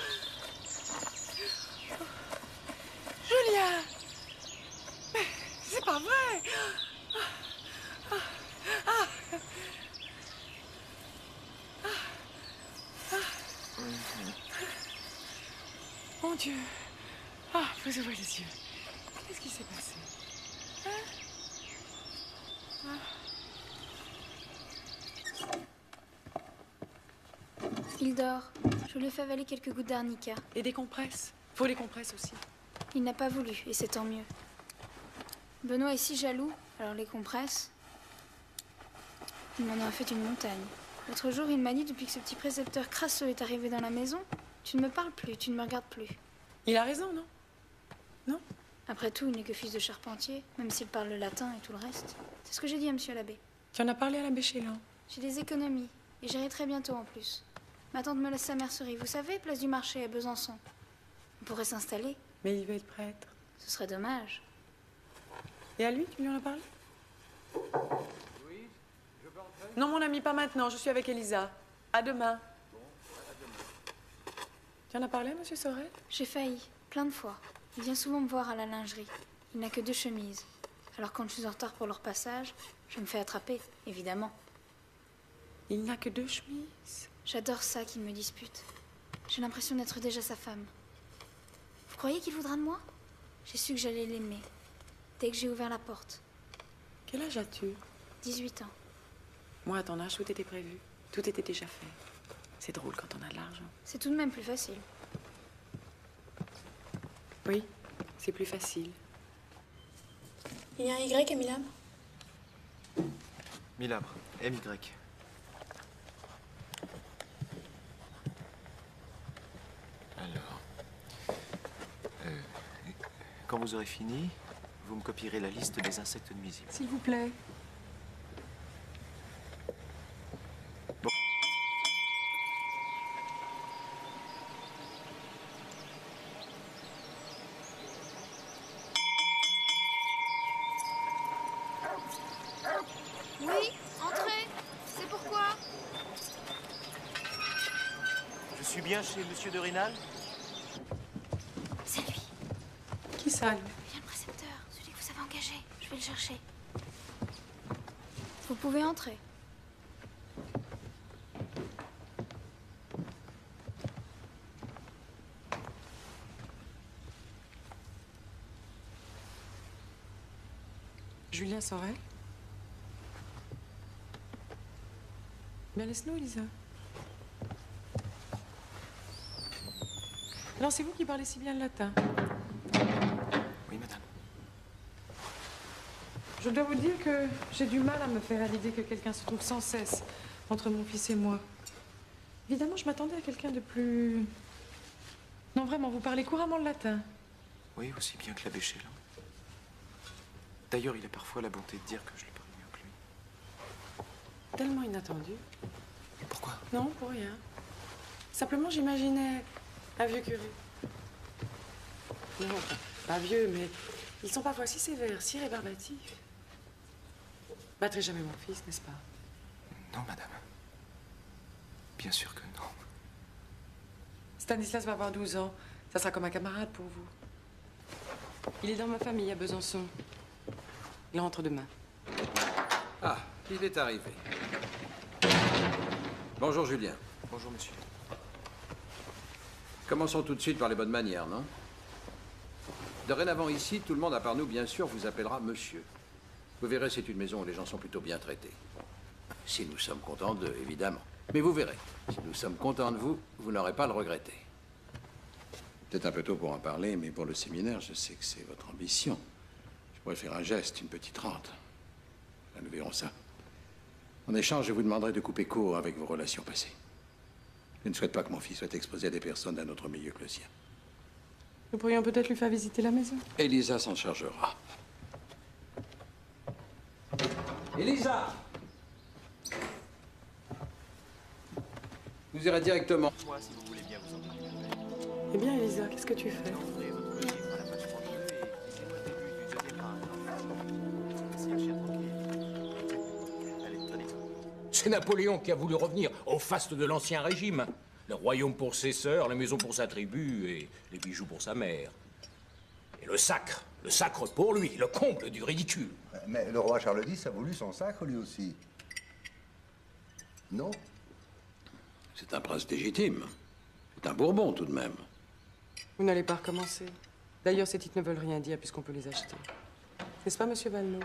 Julia! Mais c'est pas vrai! Ah, Mon Dieu. Ah, vous ouvrez les yeux. Qu'est-ce qui s'est passé? Hein? Il dort. Je lui ai fait avaler quelques gouttes d'arnica. Et des compresses. Faut les compresses aussi. Il n'a pas voulu, et c'est tant mieux. Benoît est si jaloux, alors les compresses... Il m'en a fait une montagne. L'autre jour, il m'a dit, depuis que ce petit précepteur crasseux est arrivé dans la maison, tu ne me parles plus, tu ne me regardes plus. Il a raison, non? Non? Après tout, il n'est que fils de charpentier, même s'il parle le latin et tout le reste. C'est ce que j'ai dit à monsieur l'abbé. Tu en as parlé à l'abbé Chélan? J'ai des économies, et j'irai très bientôt en plus. Ma tante me laisse sa mercerie, vous savez, place du marché à Besançon. On pourrait s'installer. Mais il veut être prêtre. Ce serait dommage. Et à lui, tu lui en as parlé? Non, mon ami, pas maintenant. Je suis avec Elisa. À demain. Tu en as parlé à monsieur Sorel? J'ai failli, plein de fois. Il vient souvent me voir à la lingerie. Il n'a que 2 chemises. Alors quand je suis en retard pour leur passage, je me fais attraper, évidemment. Il n'a que 2 chemises? J'adore ça qu'il me dispute. J'ai l'impression d'être déjà sa femme. Vous croyez qu'il voudra de moi? J'ai su que j'allais l'aimer. Dès que j'ai ouvert la porte. Quel âge as-tu? 18 ans. Moi, à ton âge, tout était prévu. Tout était déjà fait. C'est drôle quand on a de l'argent. C'est tout de même plus facile. Oui, c'est plus facile. Il y a un Y à Milabre? Milabre, MY. Alors, quand vous aurez fini, vous me copierez la liste des insectes nuisibles. S'il vous plaît. Oui, entrez. C'est pourquoi? Je suis bien chez Monsieur de Rênal? C'est lui. Qui ça, lui? Il y a le précepteur, celui que vous avez engagé. Je vais le chercher. Vous pouvez entrer. Julien Sorel? Bien, laisse-nous, Elisa. Alors, c'est vous qui parlez si bien le latin? Oui, madame. Je dois vous dire que j'ai du mal à me faire à l'idée que quelqu'un se trouve sans cesse entre mon fils et moi. Évidemment, je m'attendais à quelqu'un de plus... Non, vraiment, vous parlez couramment le latin. Oui, aussi bien que l'abbé Chélan. D'ailleurs, il a parfois la bonté de dire que je le parle mieux que lui. Tellement inattendu. Pourquoi? Non, pour rien. Simplement, j'imaginais un vieux curé. Non, pas vieux, mais ils sont parfois si sévères, si rébarbatifs. Battrai jamais mon fils, n'est-ce pas? Non, madame. Bien sûr que non. Stanislas va avoir 12 ans. Ça sera comme un camarade pour vous. Il est dans ma famille à Besançon. Il rentre demain. Ah, il est arrivé. Bonjour, Julien. Bonjour, monsieur. Commençons tout de suite par les bonnes manières, non? Dorénavant, ici, tout le monde, à part nous, bien sûr, vous appellera monsieur. Vous verrez, c'est une maison où les gens sont plutôt bien traités. Si nous sommes contents d'eux, évidemment. Mais vous verrez, si nous sommes contents de vous, vous n'aurez pas à le regretter. Peut-être un peu tôt pour en parler, mais pour le séminaire, je sais que c'est votre ambition. Je pourrais faire un geste, une petite rente. Là, nous verrons ça. En échange, je vous demanderai de couper court avec vos relations passées. Je ne souhaite pas que mon fils soit exposé à des personnes d'un autre milieu que le sien. Nous pourrions peut-être lui faire visiter la maison. Elisa s'en chargera. Elisa! Vous irez directement. Moi, si vous voulez bien vous en occuper. Eh bien, Elisa, qu'est-ce que tu fais? Ouvrez votre livre à la page 32 et lisez le début du deuxième paragraphe. C'est un chien tranquille. Allez, tenez. C'est Napoléon qui a voulu revenir au faste de l'Ancien Régime. Le royaume pour ses sœurs, la maison pour sa tribu et les bijoux pour sa mère. Et le sacre pour lui, le comble du ridicule. Mais le roi Charles X a voulu son sacre, lui aussi. Non? C'est un prince légitime. C'est un Bourbon, tout de même. Vous n'allez pas recommencer. D'ailleurs, ces titres ne veulent rien dire puisqu'on peut les acheter. N'est-ce pas, monsieur Valneau?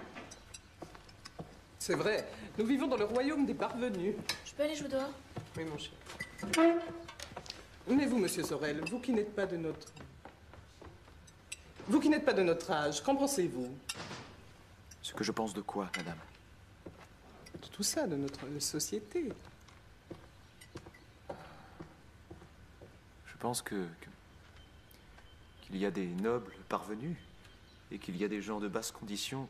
C'est vrai. Nous vivons dans le royaume des parvenus. Je peux aller jouer dehors? Oui, mon cher. Mais vous, monsieur Sorel, vous qui n'êtes pas de notre... Vous qui n'êtes pas de notre âge, qu'en pensez-vous? Ce que je pense de quoi, madame? De tout ça, de notre société. Je pense qu'il y a des nobles parvenus et qu'il y a des gens de basse condition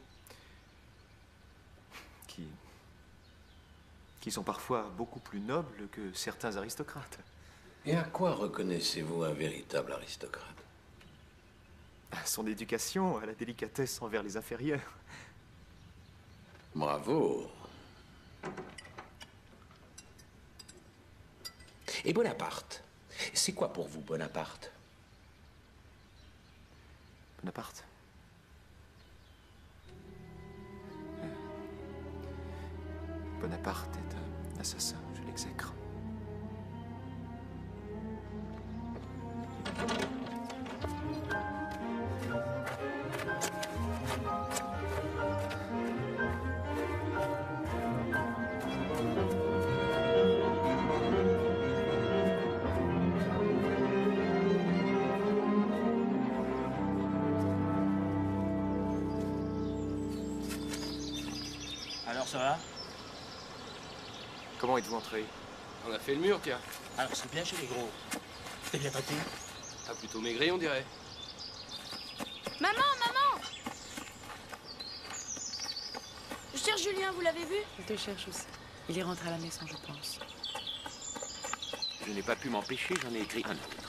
qui sont parfois beaucoup plus nobles que certains aristocrates. Et à quoi reconnaissez-vous un véritable aristocrate? À son éducation, à la délicatesse envers les inférieurs. Bravo. Et Bonaparte? C'est quoi pour vous, Bonaparte? Bonaparte? Bonaparte est un assassin, je l'exècre. Alors ça va? Comment êtes-vous entré? On a fait le mur, tiens. Alors c'est bien chez les gros. T'es bien traité? Ah, plutôt maigri, on dirait. Maman, maman! Je cherche Julien, vous l'avez vu? Je te cherche aussi. Il est rentré à la maison, je pense. Je n'ai pas pu m'empêcher, j'en ai écrit un autre.